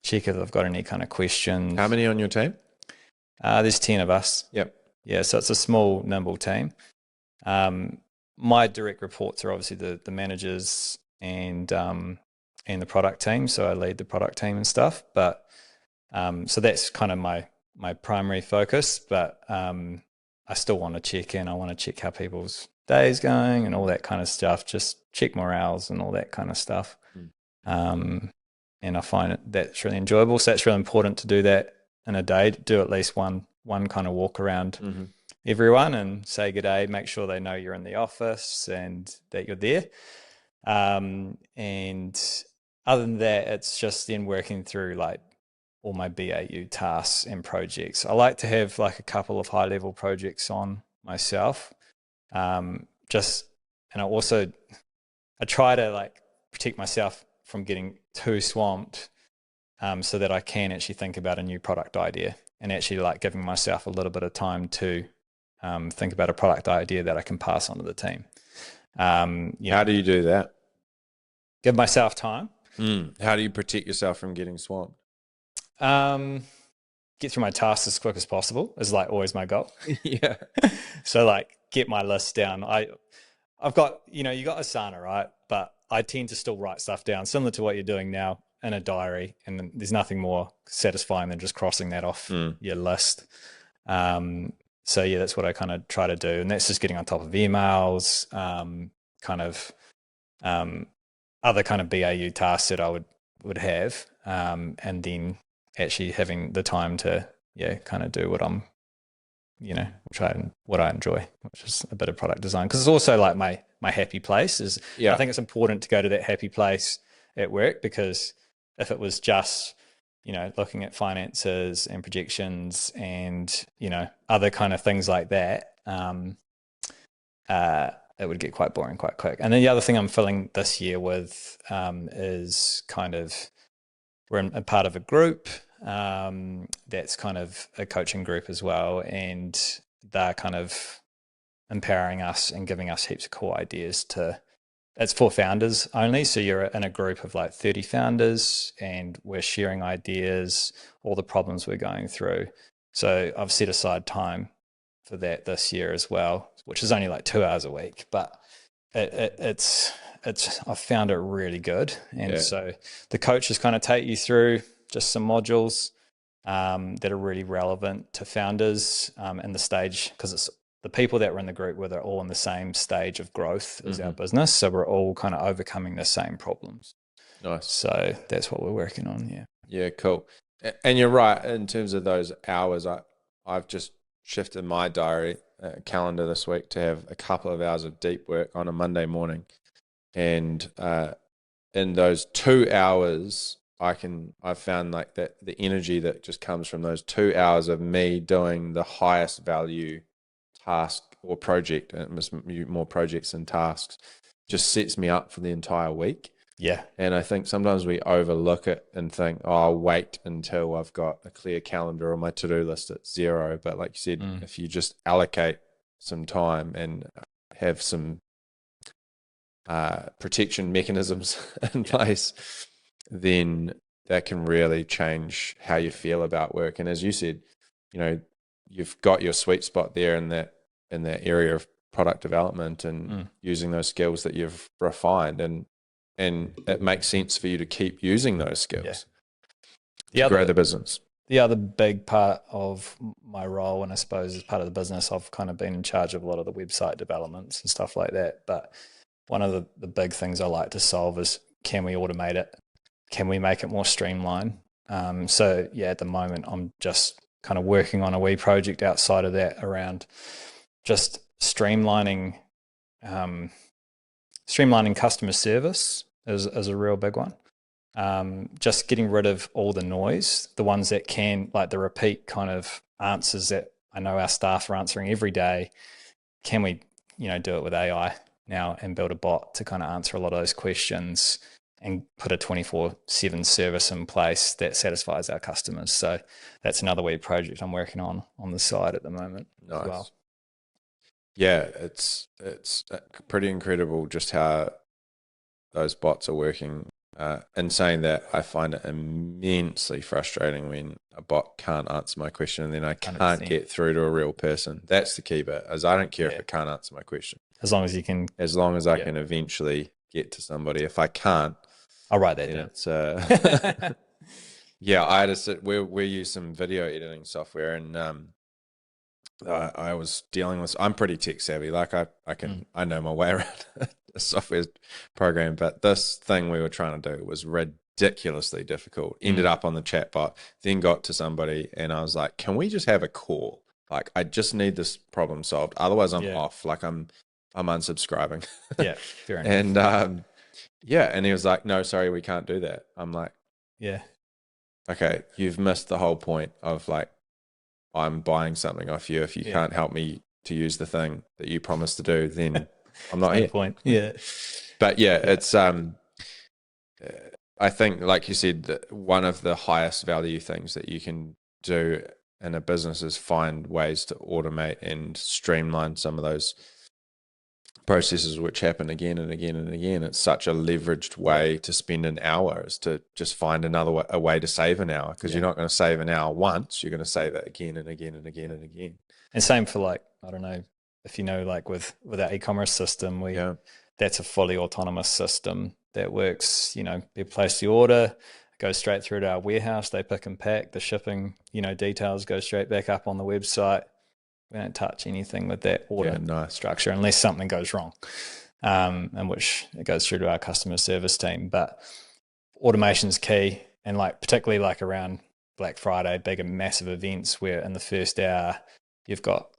B: check if they've got any kind of questions.
A: How many on your team?
B: There's 10 of us.
A: Yep.
B: Yeah, so it's a small, nimble team. My direct reports are obviously the managers and the product team. So I lead the product team and stuff. But so that's kind of my primary focus. But I still want to check in. I want to check how people's day's going and all that kind of stuff. Just check morales and all that kind of stuff. And I find that's really enjoyable. So it's really important to do that in a day. Do at least one kind of walk around everyone and say good day. Make sure they know you're in the office and that you're there. And other than that, it's just then working through like all my BAU tasks and projects. I like to have like a couple of high level projects on myself. And I try to like protect myself from getting too swamped, so that I can actually think about a new product idea and actually like giving myself a little bit of time to think about a product idea that I can pass on to the team.
A: How do you do that?
B: Give myself time.
A: How do you protect yourself from getting swamped?
B: Get through my tasks as quick as possible is like always my goal.
A: Yeah.
B: So like get my list down. I've got, you got Asana, right? But I tend to still write stuff down similar to what you're doing now in a diary. And there's nothing more satisfying than just crossing that off your list. So yeah, that's what I kind of try to do. And that's just getting on top of emails, other kind of BAU tasks that I would have. And then actually having the time to, kind of do what I'm, what I enjoy, which is a bit of product design. Because it's also like my happy place is, I think it's important to go to that happy place at work, because if it was just, looking at finances and projections and, other kind of things like that, it would get quite boring quite quick. And then the other thing I'm filling this year with is kind of, we're a part of a group that's kind of a coaching group as well, and they're kind of empowering us and giving us heaps of cool ideas it's for founders only. So you're in a group of like 30 founders and we're sharing ideas, all the problems we're going through. So I've set aside time for that this year as well, which is only like 2 hours a week, but it's I've found it really good. And so the coaches kind of take you through just some modules that are really relevant to founders in the stage, because it's the people that were in the group were all in the same stage of growth as our business. So we're all kind of overcoming the same problems.
A: Nice.
B: So that's what we're working on. Yeah.
A: Yeah, cool. And you're right in terms of those hours. I've just shifted my diary calendar this week to have a couple of hours of deep work on a Monday morning. And in those 2 hours, I've found like that the energy that just comes from those 2 hours of me doing the highest value task or project, and more projects and tasks, just sets me up for the entire week.
B: Yeah.
A: And I think sometimes we overlook it and think, oh, I'll wait until I've got a clear calendar or my to-do list at 0. But like you said, if you just allocate some time and have some protection mechanisms in place, then that can really change how you feel about work. And as you said, you've got your sweet spot there in that area of product development and using those skills that you've refined, and it makes sense for you to keep using those skills to grow the business.
B: The other big part of my role, and I suppose as part of the business, I've kind of been in charge of a lot of the website developments and stuff like that. But one of the big things I like to solve is, can we automate it? Can we make it more streamlined? So at the moment I'm just kind of working on a wee project outside of that around just streamlining customer service is a real big one. Just getting rid of all the noise, the ones that can, like the repeat kind of answers that I know our staff are answering every day. Can we, do it with AI now and build a bot to kind of answer a lot of those questions and put a 24/7 service in place that satisfies our customers. So that's another wee project I'm working on the side at the moment.
A: Nice.
B: As well.
A: Yeah, it's pretty incredible just how those bots are working. In saying that, I find it immensely frustrating when a bot can't answer my question and then I can't
B: 100%.
A: get through to a real person. That's the key bit, is I don't care if it can't answer my question.
B: As long as you can.
A: As long as I can eventually get to somebody. If I can't,
B: I'll write that down.
A: It's yeah, I had to we use some video editing software, and I was dealing with. I'm pretty tech savvy. Like I know my way around a software program, but this thing we were trying to do was ridiculously difficult. Ended up on the chatbot, then got to somebody, and I was like, "Can we just have a call? Like, I just need this problem solved. Otherwise, I'm off. Like, I'm unsubscribing."
B: Yeah, fair enough.
A: And and he was like, "No, sorry, we can't do that." I'm like,
B: yeah.
A: Okay, you've missed the whole point of like, I'm buying something off you. If you can't help me to use the thing that you promised to do, then I'm not here.
B: Point. Yeah.
A: But it's I think, like you said, that one of the highest value things that you can do in a business is find ways to automate and streamline some of those processes which happen again and again and again. It's such a leveraged way to spend an hour, is to just find a way to save an hour, because you're not going to save an hour once, you're going to save it again and again and again and again.
B: And same for, like, I don't know if you know, like with our e-commerce system, that's a fully autonomous system that works. You place the order, it goes straight through to our warehouse, they pick and pack, the shipping details go straight back up on the website. We don't touch anything with that order structure unless something goes wrong, in which it goes through to our customer service team. But automation is key, and like particularly like around Black Friday, big and massive events where in the first hour you've got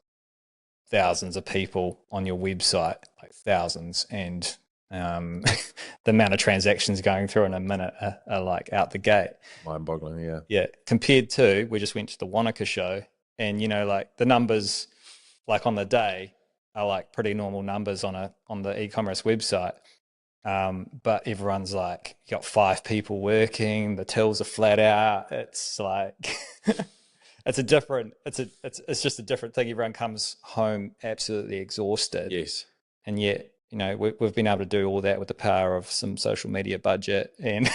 B: thousands of people on your website, like thousands, and the amount of transactions going through in a minute are like out the gate.
A: Mind-boggling,
B: yeah. Compared to, we just went to the Wanaka show. And, like the numbers, like on the day, are like pretty normal numbers on the e-commerce website. But everyone's like, you got 5 people working, the tills are flat out. It's like, it's just a different thing. Everyone comes home absolutely exhausted.
A: Yes.
B: And yet, we've been able to do all that with the power of some social media budget and,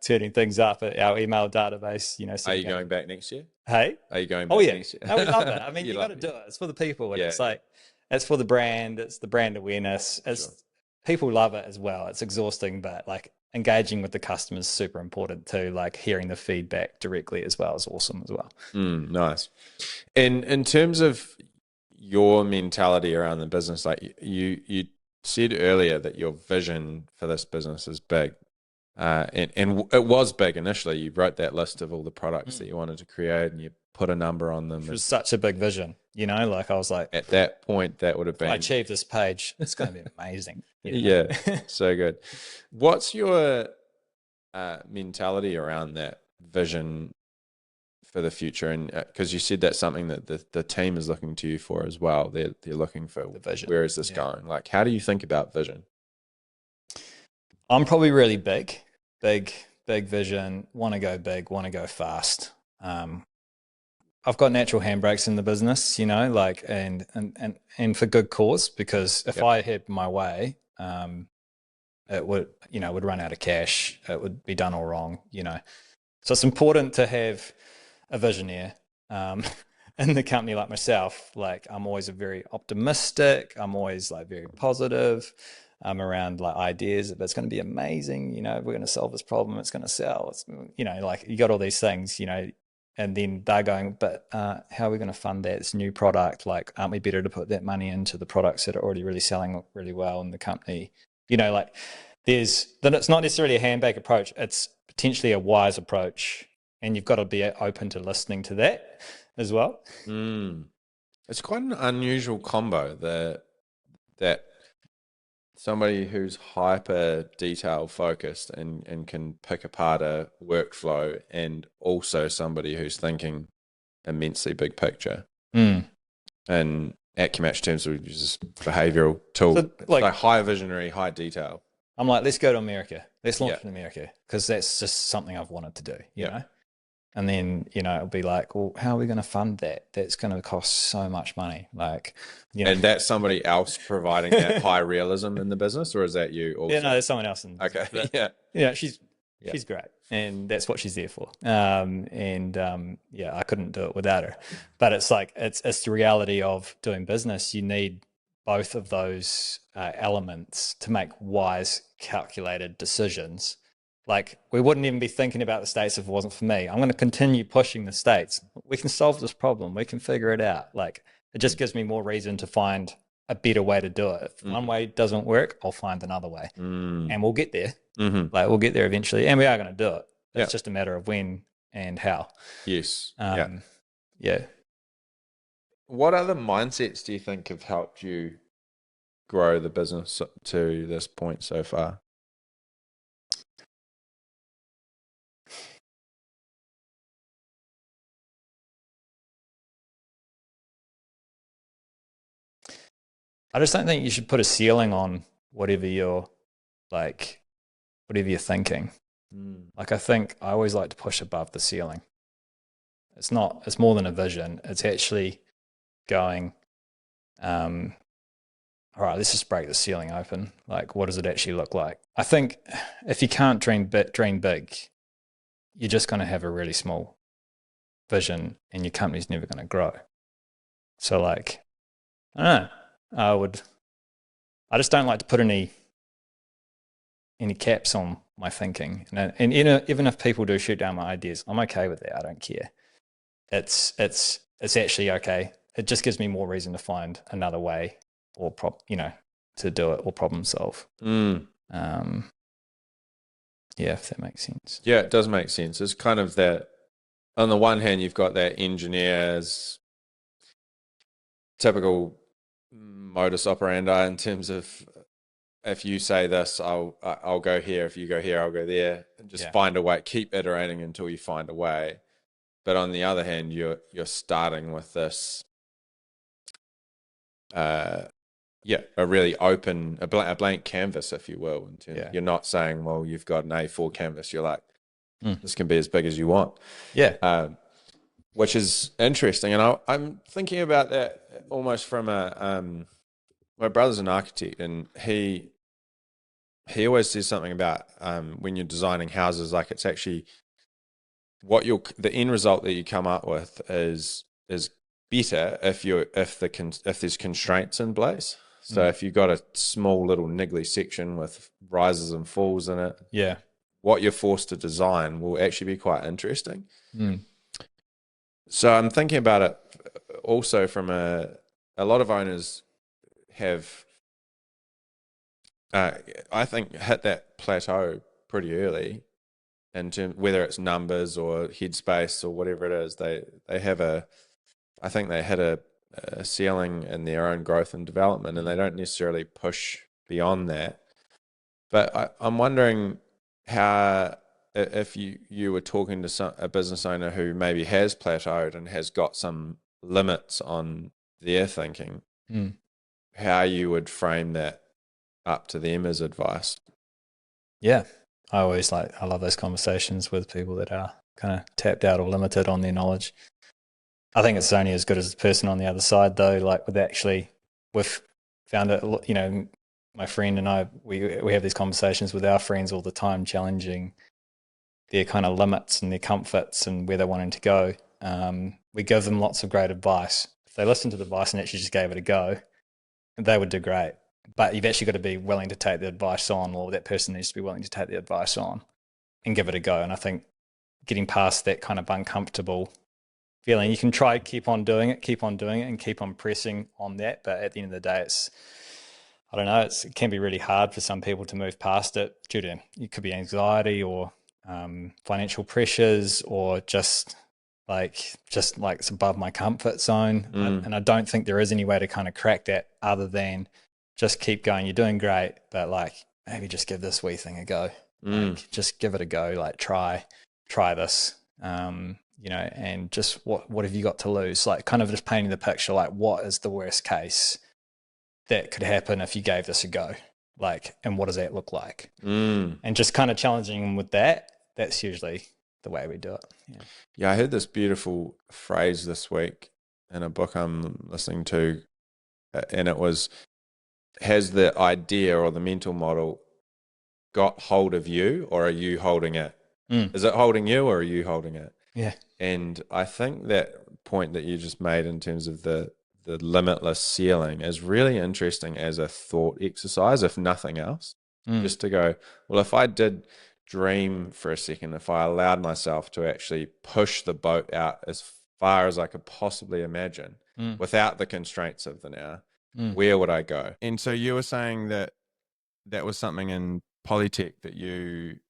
B: turning things up at our email database.
A: Are you going back next year?
B: Hey?
A: Are you going back next year?
B: No, we love it. I mean, you got to do it. It's for the people. And it's like, it's for the brand. It's the brand awareness. People love it as well. It's exhausting, but like engaging with the customers is super important too. Like hearing the feedback directly as well is awesome as well.
A: Nice. And in terms of your mentality around the business, like you said earlier that your vision for this business is big, and it was big initially. You wrote that list of all the products that you wanted to create, and you put a number on them.
B: It was such a big vision, like I was like,
A: at that point, that would have been,
B: I achieved this page, it's going to be amazing.
A: Yeah, so good. What's your mentality around that vision for the future? And because you said that's something that the team is looking to you for as well. They're looking for the vision. Where is this going? Like, how do you think about vision?
B: I'm probably really big vision. Want to go big, want to go fast. I've got natural handbrakes in the business, like and for good cause, because if I had my way, it would run out of cash. It would be done all wrong, So it's important to have a visionary in the company like myself. Like I'm always very optimistic. I'm always like very positive. I'm around like ideas, but it's going to be amazing. We're going to solve this problem. It's going to sell. It's, like you got all these things, and then they're going, but how are we going to fund that? It's a new product. Like, aren't we better to put that money into the products that are already really selling really well in the company? Then it's not necessarily a handbake approach. It's potentially a wise approach. And you've got to be open to listening to that as well.
A: It's quite an unusual combo that somebody who's hyper detail focused and can pick apart a workflow, and also somebody who's thinking immensely big picture. And at Match terms, we use this behavioral tool, so like high visionary, high detail. I'm
B: like, let's go to America. Let's launch in America, because that's just something I've wanted to do, you know? And then, it'll be like, well, how are we going to fund that? That's going to cost so much money. Like,
A: And that's somebody else providing that high realism in the business, or is that you also?
B: Yeah, no, there's someone else in.
A: Okay.
B: But,
A: Yeah.
B: she's great, and that's what she's there for. I couldn't do it without her. But it's like it's the reality of doing business. You need both of those elements to make wise, calculated decisions. Like, we wouldn't even be thinking about the States if it wasn't for me. I'm going to continue pushing the States. We can solve this problem. We can figure it out. Like, it just gives me more reason to find a better way to do it. If one way doesn't work, I'll find another way, and we'll get there. Like, we'll get there eventually, and we are going to do it. It's just a matter of when and how.
A: Yes.
B: Yeah.
A: What other mindsets do you think have helped you grow the business to this point so far?
B: I just don't think you should put a ceiling on whatever you're thinking. Like, I think I always like to push above the ceiling. It's more than a vision. It's actually going, all right, let's just break the ceiling open. Like, what does it actually look like? I think if you can't dream big, you're just going to have a really small vision and your company's never going to grow. So, like, I don't know. I just don't like to put any caps on my thinking, and even if people do shoot down my ideas, I'm okay with that. I don't care. It's actually okay. It just gives me more reason to find another way, or to do it or problem solve. If that makes sense.
A: Yeah, it does make sense. It's kind of that. On the one hand, you've got that engineer's typical modus operandi in terms of, if you say this, I'll go here. If you go here, I'll go there. And just find a way. Keep iterating until you find a way. But on the other hand, you're starting with this, a really open, a blank canvas, if you will. You're not saying, well, you've got an A4 canvas. You're like, this can be as big as you want.
B: Yeah.
A: Which is interesting. And I'm thinking about that almost from my brother's an architect, and he always says something about when you're designing houses, like, it's actually the end result that you come up with is better if there's constraints in place. So if you've got a small little niggly section with rises and falls in it, what you're forced to design will actually be quite interesting. So I'm thinking about it also from a lot of owners have, I think, hit that plateau pretty early in terms, whether it's numbers or headspace or whatever it is. They have I think they hit a ceiling in their own growth and development, and they don't necessarily push beyond that. But I'm wondering how, if you were talking to a business owner who maybe has plateaued and has got some limits on their thinking, how you would frame that up to them as advice.
B: Yeah. I love those conversations with people that are kind of tapped out or limited on their knowledge. I think it's only as good as the person on the other side, though. Like, we've found it, my friend and I, we have these conversations with our friends all the time, challenging their kind of limits and their comforts and where they're wanting to go. We give them lots of great advice. If they listened to the advice and actually just gave it a go, they would do great. But you've actually got to be willing to take the advice on, or that person needs to be willing to take the advice on and give it a go. And I think getting past that kind of uncomfortable feeling, you can try keep on doing it and keep on pressing on that. But at the end of the day, it can be really hard for some people to move past it due to, it could be anxiety or financial pressures, or just like it's above my comfort zone. And I don't think there is any way to kind of crack that other than just keep going. You're doing great, but like, maybe just give this wee thing a go. Like, just give it a go. Like, try this, and just what have you got to lose? Like, kind of just painting the picture, like, what is the worst case that could happen if you gave this a go? Like, and what does that look like? And just kind of challenging them with that. That's usually the way we do it. Yeah.
A: Yeah, I heard this beautiful phrase this week in a book I'm listening to, and it was, has the idea or the mental model got hold of you, or are you holding it? Is it holding you, or are you holding it?
B: Yeah.
A: And I think that point that you just made in terms of the limitless ceiling is really interesting as a thought exercise, if nothing else. Just to go, well, if I did dream for a second, if I allowed myself to actually push the boat out as far as I could possibly imagine without the constraints of the now, where would I go? And so you were saying that that was something in Polytech that you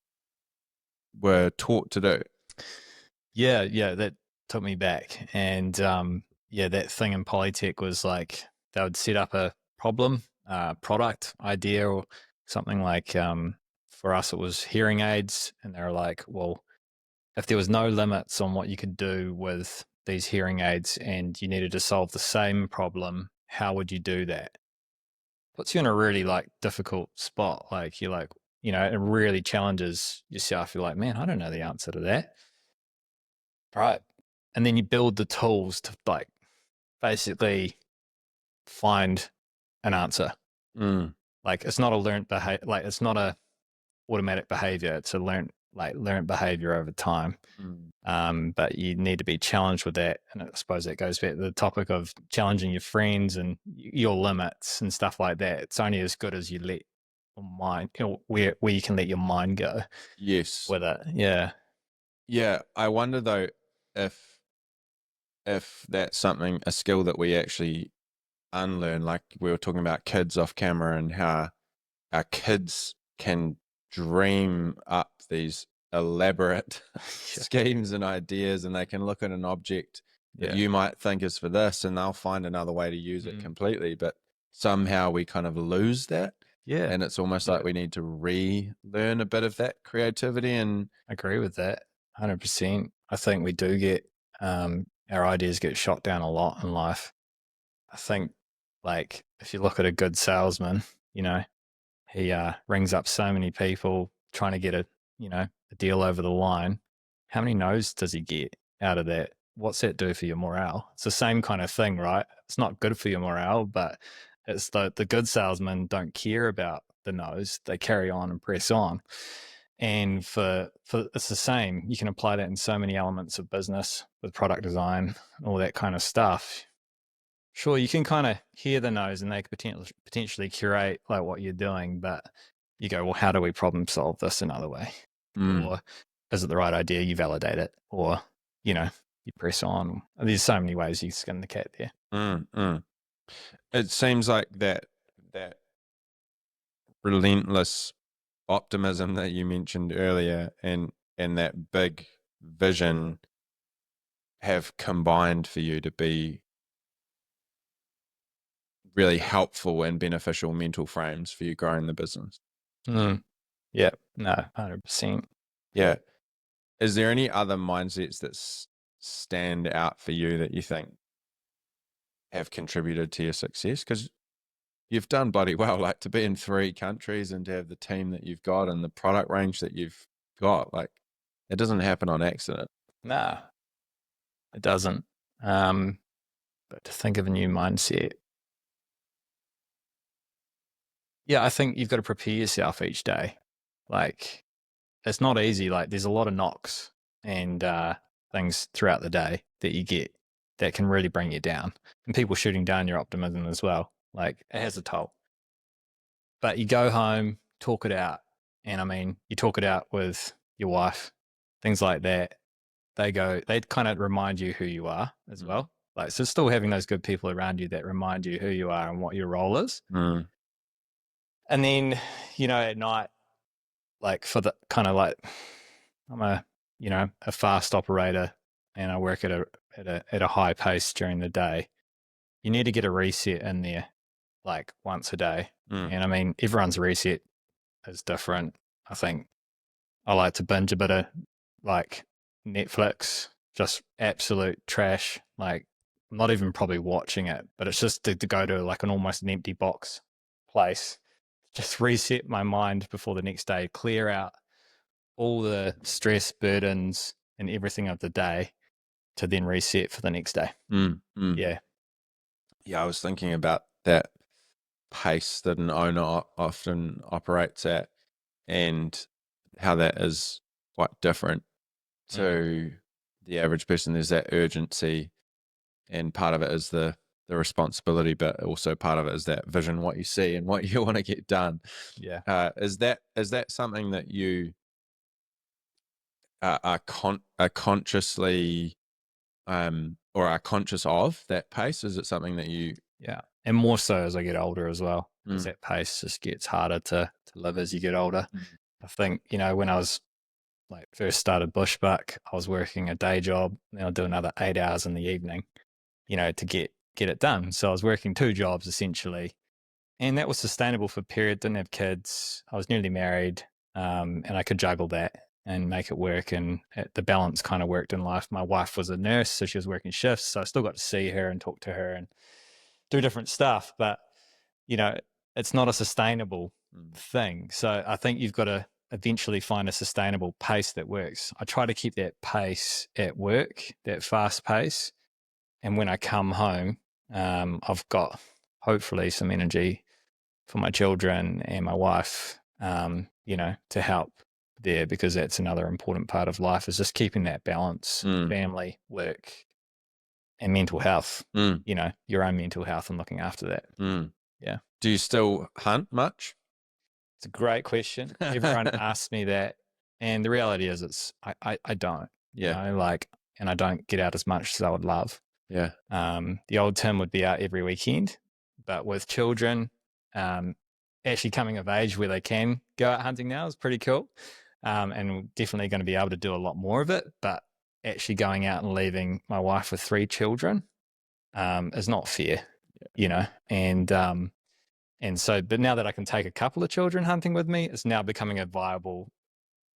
A: were taught to do.
B: Yeah, that took me back. And that thing in Polytech was like they would set up a problem, product idea, or something like for us it was hearing aids, and they were like, well, if there was no limits on what you could do with these hearing aids and you needed to solve the same problem, how would you do that? Puts you in a really like difficult spot. Like you're like, it really challenges yourself. You're like, man, I don't know the answer to that. Right. And then you build the tools to like basically find an answer. Like it's not a learned behavior, like it's not a automatic behavior. It's a learned behavior over time. But you need to be challenged with that. And I suppose that goes back to the topic of challenging your friends and your limits and stuff like that. It's only as good as you let your mind, where you can let your mind go.
A: Yes.
B: With it. Yeah.
A: Yeah. I wonder though if that's a skill that we actually unlearn. Like we were talking about kids off camera and how our kids can dream up these elaborate schemes and ideas, and they can look at an object that you might think is for this and they'll find another way to use it completely, but somehow we kind of lose that. Yeah. And it's almost like we need to relearn a bit of that creativity. And
B: I agree with that 100%. I think we do get our ideas get shot down a lot in life. I think like if you look at a good salesman, he rings up so many people trying to get a deal over the line. How many no's does he get out of that? What's that do for your morale? It's the same kind of thing, right? It's not good for your morale, but it's the good salesmen don't care about the no's. They carry on and press on. And for it's the same. You can apply that in so many elements of business with product design, all that kind of stuff. Sure, you can kind of hear the no's and they could potentially curate like what you're doing, but you go, well, how do we problem solve this another way? Or is it the right idea? You validate it, or you press on. There's so many ways you skin the cat there.
A: It seems like that relentless optimism that you mentioned earlier and that big vision have combined for you to be really helpful and beneficial mental frames for you growing the business.
B: Yeah, no, 100%.
A: Yeah. Is there any other mindsets that stand out for you that you think have contributed to your success? Because you've done bloody well, like to be in 3 countries and to have the team that you've got and the product range that you've got, like it doesn't happen on accident.
B: No, it doesn't. But to think of a new mindset. Yeah, I think you've got to prepare yourself each day. Like it's not easy. Like there's a lot of knocks and things throughout the day that you get that can really bring you down, and people shooting down your optimism as well. Like it has a toll. But you go home, talk it out. And I mean, you talk it out with your wife, things like that. They kind of remind you who you are as well. Like, so still having those good people around you that remind you who you are and what your role is. And then, at night, like for the kind of like, I'm a fast operator and I work at a high pace during the day. You need to get a reset in there like once a day. And I mean, everyone's reset is different. I think I like to binge a bit of like Netflix, just absolute trash. Like I'm not even probably watching it, but it's just to go to like an almost an empty box place, just reset my mind before the next day, clear out all the stress burdens and everything of the day to then reset for the next day. Yeah.
A: Yeah, I was thinking about that pace that an owner often operates at, and how that is quite different to the average person. There's that urgency, and part of it is the responsibility, but also part of it is that vision, what you see and what you want to get done.
B: Yeah.
A: Is that something that you are consciously or are conscious of, that pace? Is it something that you...
B: Yeah. And more so as I get older as well, because that pace just gets harder to live as you get older. I think, when I was like first started Bushbuck, I was working a day job, and I'll do another 8 hours in the evening, to get it done. So I was working 2 jobs essentially, and that was sustainable for a period. Didn't have kids. I was newly married, and I could juggle that and make it work. And the balance kind of worked in life. My wife was a nurse, so she was working shifts, so I still got to see her and talk to her and do different stuff. But it's not a sustainable thing. So I think you've got to eventually find a sustainable pace that works. I try to keep that pace at work, that fast pace. And when I come home, I've got hopefully some energy for my children and my wife, to help there, because that's another important part of life, is just keeping that balance, family, work, and mental health, your own mental health, and looking after that. Yeah.
A: Do you still hunt much?
B: It's a great question. Everyone asks me that. And the reality is I don't, and I don't get out as much as I would love.
A: Yeah.
B: The old Tim would be out every weekend, but with children, actually coming of age where they can go out hunting now is pretty cool. And definitely going to be able to do a lot more of it. But actually going out and leaving my wife with 3 children is not fair, and so, but now that I can take a couple of children hunting with me, it's now becoming a viable,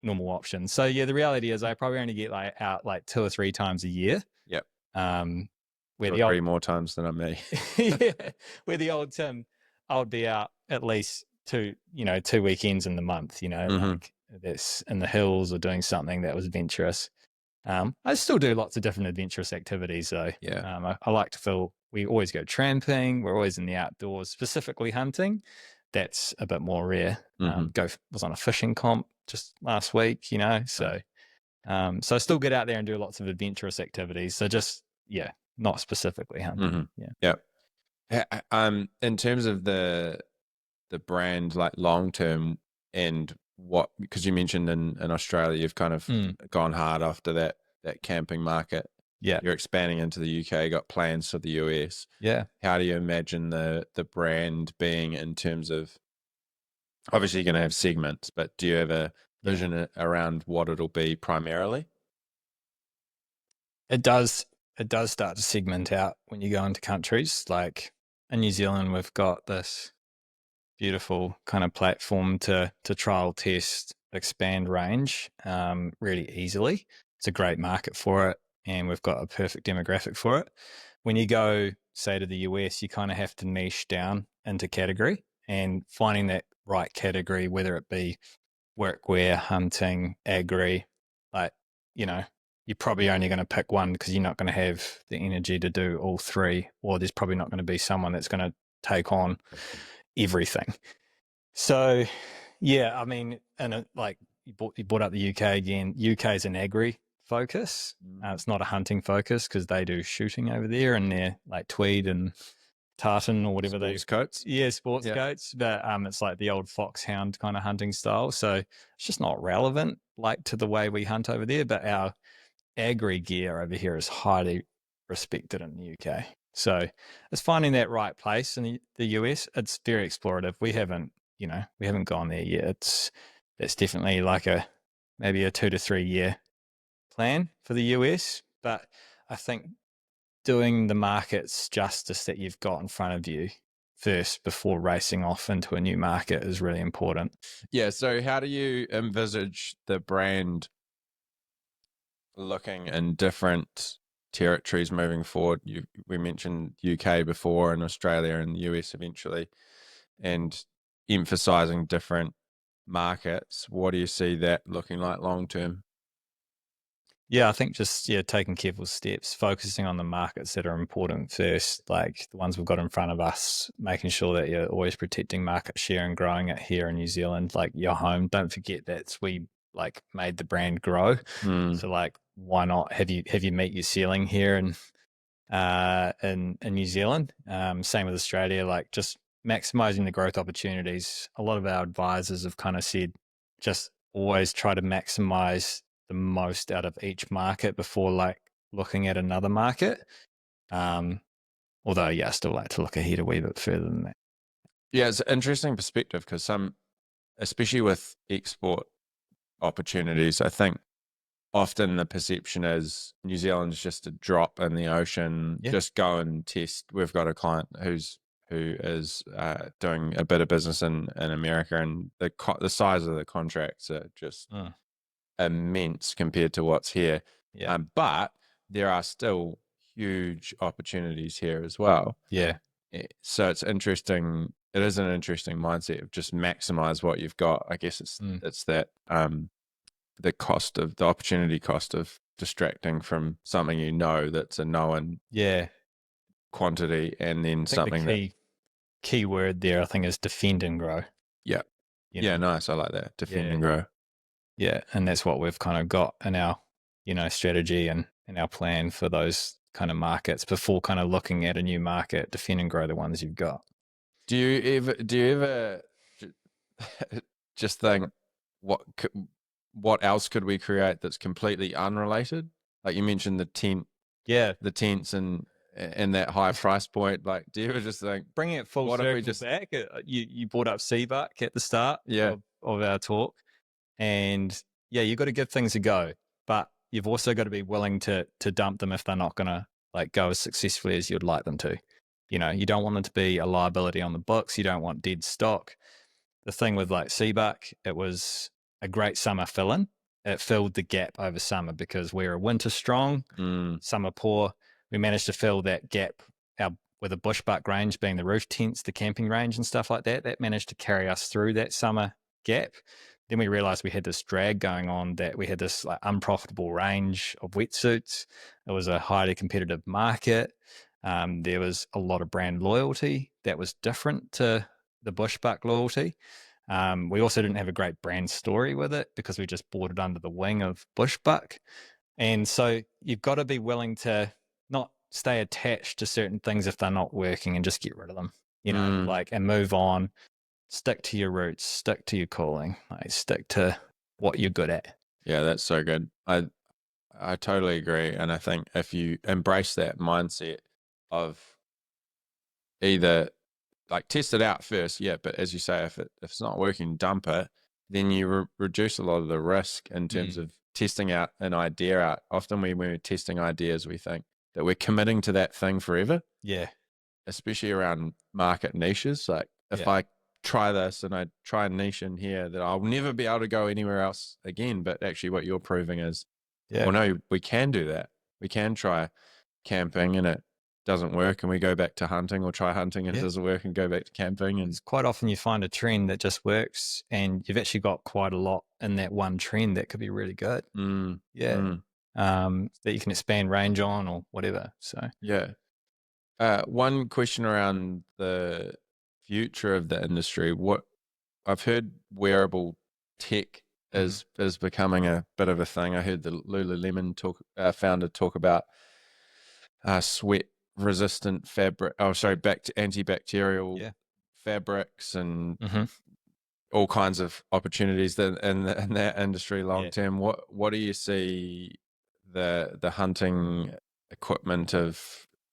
B: normal option. So yeah, the reality is I probably only get out 2 or 3 times a year.
A: Yep.
B: Where
A: 2 or 3 more times than me.
B: Yeah, where the old Tim, I would be out at least 2 weekends in the month, like that's in the hills or doing something that was adventurous. I still do lots of different adventurous activities though.
A: Yeah.
B: I like to feel we always go tramping. We're always in the outdoors, specifically hunting. That's a bit more rare. Was on a fishing comp just last week, so I still get out there and do lots of adventurous activities. So just, not specifically hunting.
A: Yeah. In terms of the brand, like long term, and what, because you mentioned in Australia you've kind of gone hard after that camping market.
B: Yeah.
A: You're expanding into the UK, got plans for the US.
B: Yeah.
A: How do you imagine the brand being, in terms of, obviously you're going to have segments, but do you have a vision around what it'll be primarily?
B: It does start to segment out when you go into countries. Like in New Zealand, we've got this beautiful kind of platform to trial, test, expand range really easily. It's a great market for it, and we've got a perfect demographic for it. When you go, say, to the US, you kind of have to niche down into category, and finding that right category, whether it be workwear, hunting, agri, you're probably only going to pick one because you're not going to have the energy to do all 3, or there's probably not going to be someone that's going to take on everything. So, yeah, I mean, and you brought up the UK again. UK is an agri focus. It's not a hunting focus, because they do shooting over there, and they're like tweed and tartan or whatever
A: sports coats.
B: Yeah, sports coats. But it's like the old foxhound kind of hunting style. So it's just not relevant to the way we hunt over there. But our agri gear over here is highly respected in the UK. So it's finding that right place. In the US, it's very explorative. We haven't gone there yet. It's definitely maybe a 2 to 3 year plan for the US. But I think doing the markets justice that you've got in front of you first before racing off into a new market is really important.
A: Yeah. So how do you envisage the brand looking in different territories moving forward? We mentioned UK before, and Australia and the US eventually, and emphasizing different markets. What do you see that looking like long term?
B: Yeah, I think just taking careful steps, focusing on the markets that are important first, like the ones we've got in front of us, making sure that you're always protecting market share and growing it here in New Zealand, like your home. Don't forget that's we like made the brand grow.
A: Mm.
B: So like, why not have you meet your ceiling here in New Zealand? Same with Australia, like just maximizing the growth opportunities. A lot of our advisors have kind of said just always try to maximize the most out of each market before like looking at another market. Although, I still like to look ahead a wee bit further than that.
A: Yeah, it's an interesting perspective because especially with export opportunities, I think often the perception is New Zealand's just a drop in the ocean.
B: Yeah.
A: Just go and test. We've got a client who is doing a bit of business in America, and the size of the contracts are just immense compared to what's here.
B: Yeah.
A: But there are still huge opportunities here as well.
B: Yeah.
A: So it's interesting. It is an interesting mindset of just maximize what you've got. I guess it's that the opportunity cost of distracting from something that's a known quantity, and then something
B: the key word there I think is defend and grow.
A: Yeah. Nice. I like that. Defend and grow.
B: Yeah, and that's what we've kind of got in our strategy and in our plan for those kind of markets before kind of looking at a new market. Defend and grow the ones you've got.
A: Do you ever just think what else could we create that's completely unrelated? Like you mentioned the tents and that high price point. Like, do you ever just think
B: bringing it full circle back? You brought up Bushbuck at the start of our talk, and you've got to give things a go, but you've also got to be willing to dump them if they're not going to like go as successfully as you'd like them to. You don't want them to be a liability on the books. You don't want dead stock. The thing with like Bushbuck, it was a great summer fill-in. It filled the gap over summer because we were winter strong, summer poor. We managed to fill that gap with a Bushbuck range being the roof tents, the camping range and stuff like that. That managed to carry us through that summer gap. Then we realized we had this drag going on, that we had this like unprofitable range of wetsuits. It was a highly competitive market. There was a lot of brand loyalty that was different to the Bushbuck loyalty. We also didn't have a great brand story with it because we just bought it under the wing of Bushbuck. And so you've got to be willing to not stay attached to certain things if they're not working and just get rid of them, and move on. Stick to your roots, stick to your calling, like stick to what you're good at. Yeah,
A: that's so good. I totally agree. And I think if you embrace that mindset of either like test it out first, but as you say, if it's not working, dump it, then you reduce a lot of the risk in terms of testing out an idea out. Often when we're testing ideas, we think that we're committing to that thing forever.
B: Yeah.
A: Especially around market niches. Like if I try this and I try a niche in here, that I'll never be able to go anywhere else again. But actually what you're proving is, well, no, we can do that. We can try camping and it doesn't work, and we go back to hunting, or try hunting and it doesn't work and go back to camping. And
B: quite often you find a trend that just works, and you've actually got quite a lot in that one trend that could be really good. That you can expand range on or whatever. So
A: one question around the future of the industry. What I've heard, wearable tech is becoming a bit of a thing. I heard the Lululemon founder talk about sweat resistant fabric. Antibacterial fabrics and all kinds of opportunities in that industry long term. What do you see the hunting equipment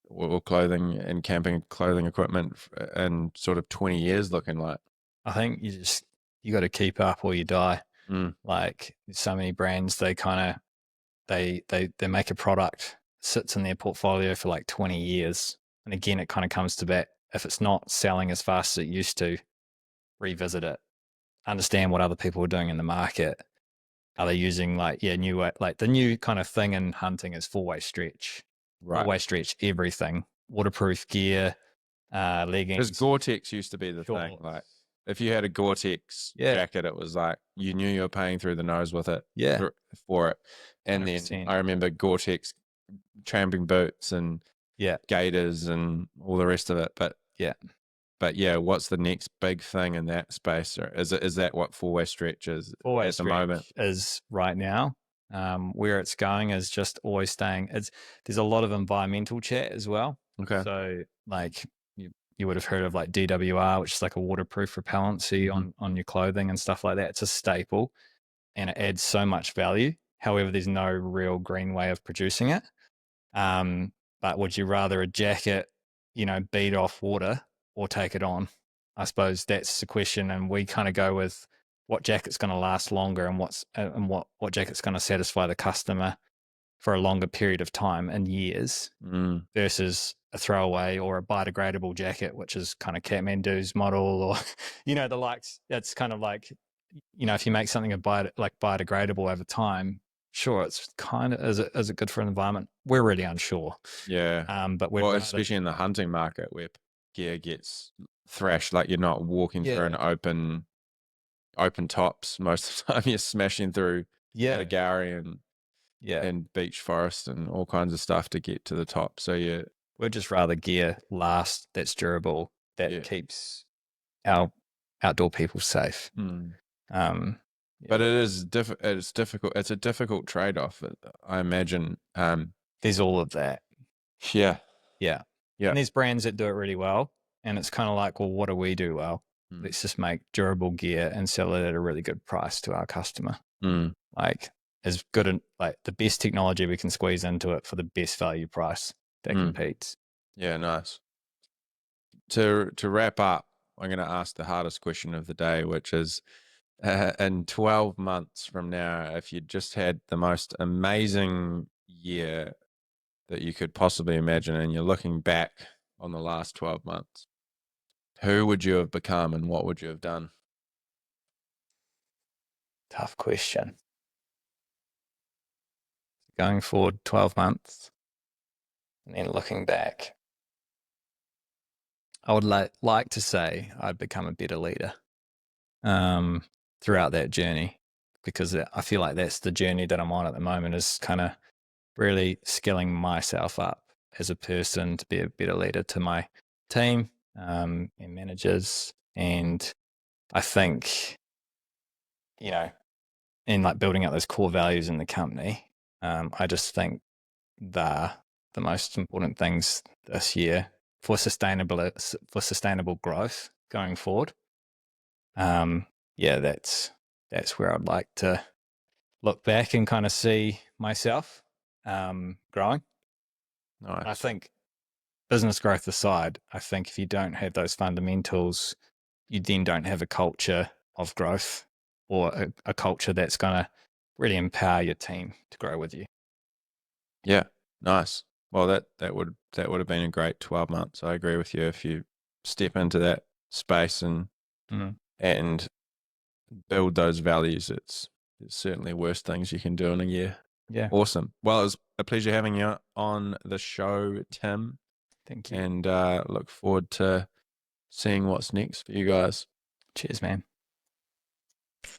A: or clothing and camping clothing equipment in sort of 20 years looking like?
B: I think you got to keep up or you die. Like so many brands, they make a product, sits in their portfolio for like 20 years. And again, it kind of comes to that. If it's not selling as fast as it used to, revisit it. Understand what other people are doing in the market. Are they using the new kind of thing in hunting is four-way stretch. Right. Four-way stretch, everything. Waterproof gear, leggings.
A: Because Gore-Tex used to be the thing. Like if you had a Gore-Tex jacket, it was like you knew you were paying through the nose with it for it. And then
B: 100%.
A: I remember Gore-Tex tramping boots and
B: Yeah.
A: gaiters and all the rest of it. But yeah, what's the next big thing in that space? Or is that what four-way stretch is
B: Four-way
A: at the
B: stretch
A: moment?
B: is right now. Where it's going is just always staying. There's a lot of environmental chat as well.
A: Okay.
B: So like you would have heard of like DWR, which is like a waterproof repellency on your clothing and stuff like that. It's a staple and it adds so much value. However, there's no real green way of producing it. But would you rather a jacket, beat off water or take it on? I suppose that's the question. And we kind of go with what jacket's going to last longer and what jacket's going to satisfy the customer for a longer period of time and years versus a throwaway or a biodegradable jacket, which is kind of Kathmandu's model or, the likes. It's kind of like, if you make something biodegradable over time, sure, it's kind of, is it good for an environment? We're really unsure.
A: Yeah.
B: But
A: especially in the hunting market where gear gets thrashed, like you're not walking through an open tops most of the time. You're smashing through Matagari and beech forest and all kinds of stuff to get to the top. So
B: we'd just rather gear last, that's durable, that keeps our outdoor people safe.
A: But it's difficult. It's a difficult trade-off, I imagine.
B: There's all of that.
A: Yeah.
B: And there's brands that do it really well. And it's kind of like, well, what do we do well? Let's just make durable gear and sell it at a really good price to our customer. Like as good and like the best technology we can squeeze into it for the best value price that competes.
A: Yeah, nice. To wrap up, I'm going to ask the hardest question of the day, which is, in 12 months from now, if you just had the most amazing year that you could possibly imagine, and you're looking back on the last 12 months, who would you have become and what would you have done?
B: Tough question. Going forward 12 months and then looking back, I would like to say I'd become a better leader throughout that journey, because I feel like that's the journey that I'm on at the moment, is kind of really skilling myself up as a person to be a better leader to my team and managers. And I think, in like building up those core values in the company, I just think they're the most important things this year for sustainable growth going forward. That's where I'd like to look back and kind of see myself growing.
A: Nice.
B: I think business growth aside, I think if you don't have those fundamentals, you then don't have a culture of growth or a culture that's going to really empower your team to grow with you.
A: Yeah, nice. Well, that would have been a great 12 months. I agree with you. If you step into that space and build those values, it's certainly worse things you can do in a year.
B: Yeah.
A: Awesome. Well, it was a pleasure having you on the show, Tim.
B: Thank you.
A: And look forward to seeing what's next for you guys.
B: Cheers, man.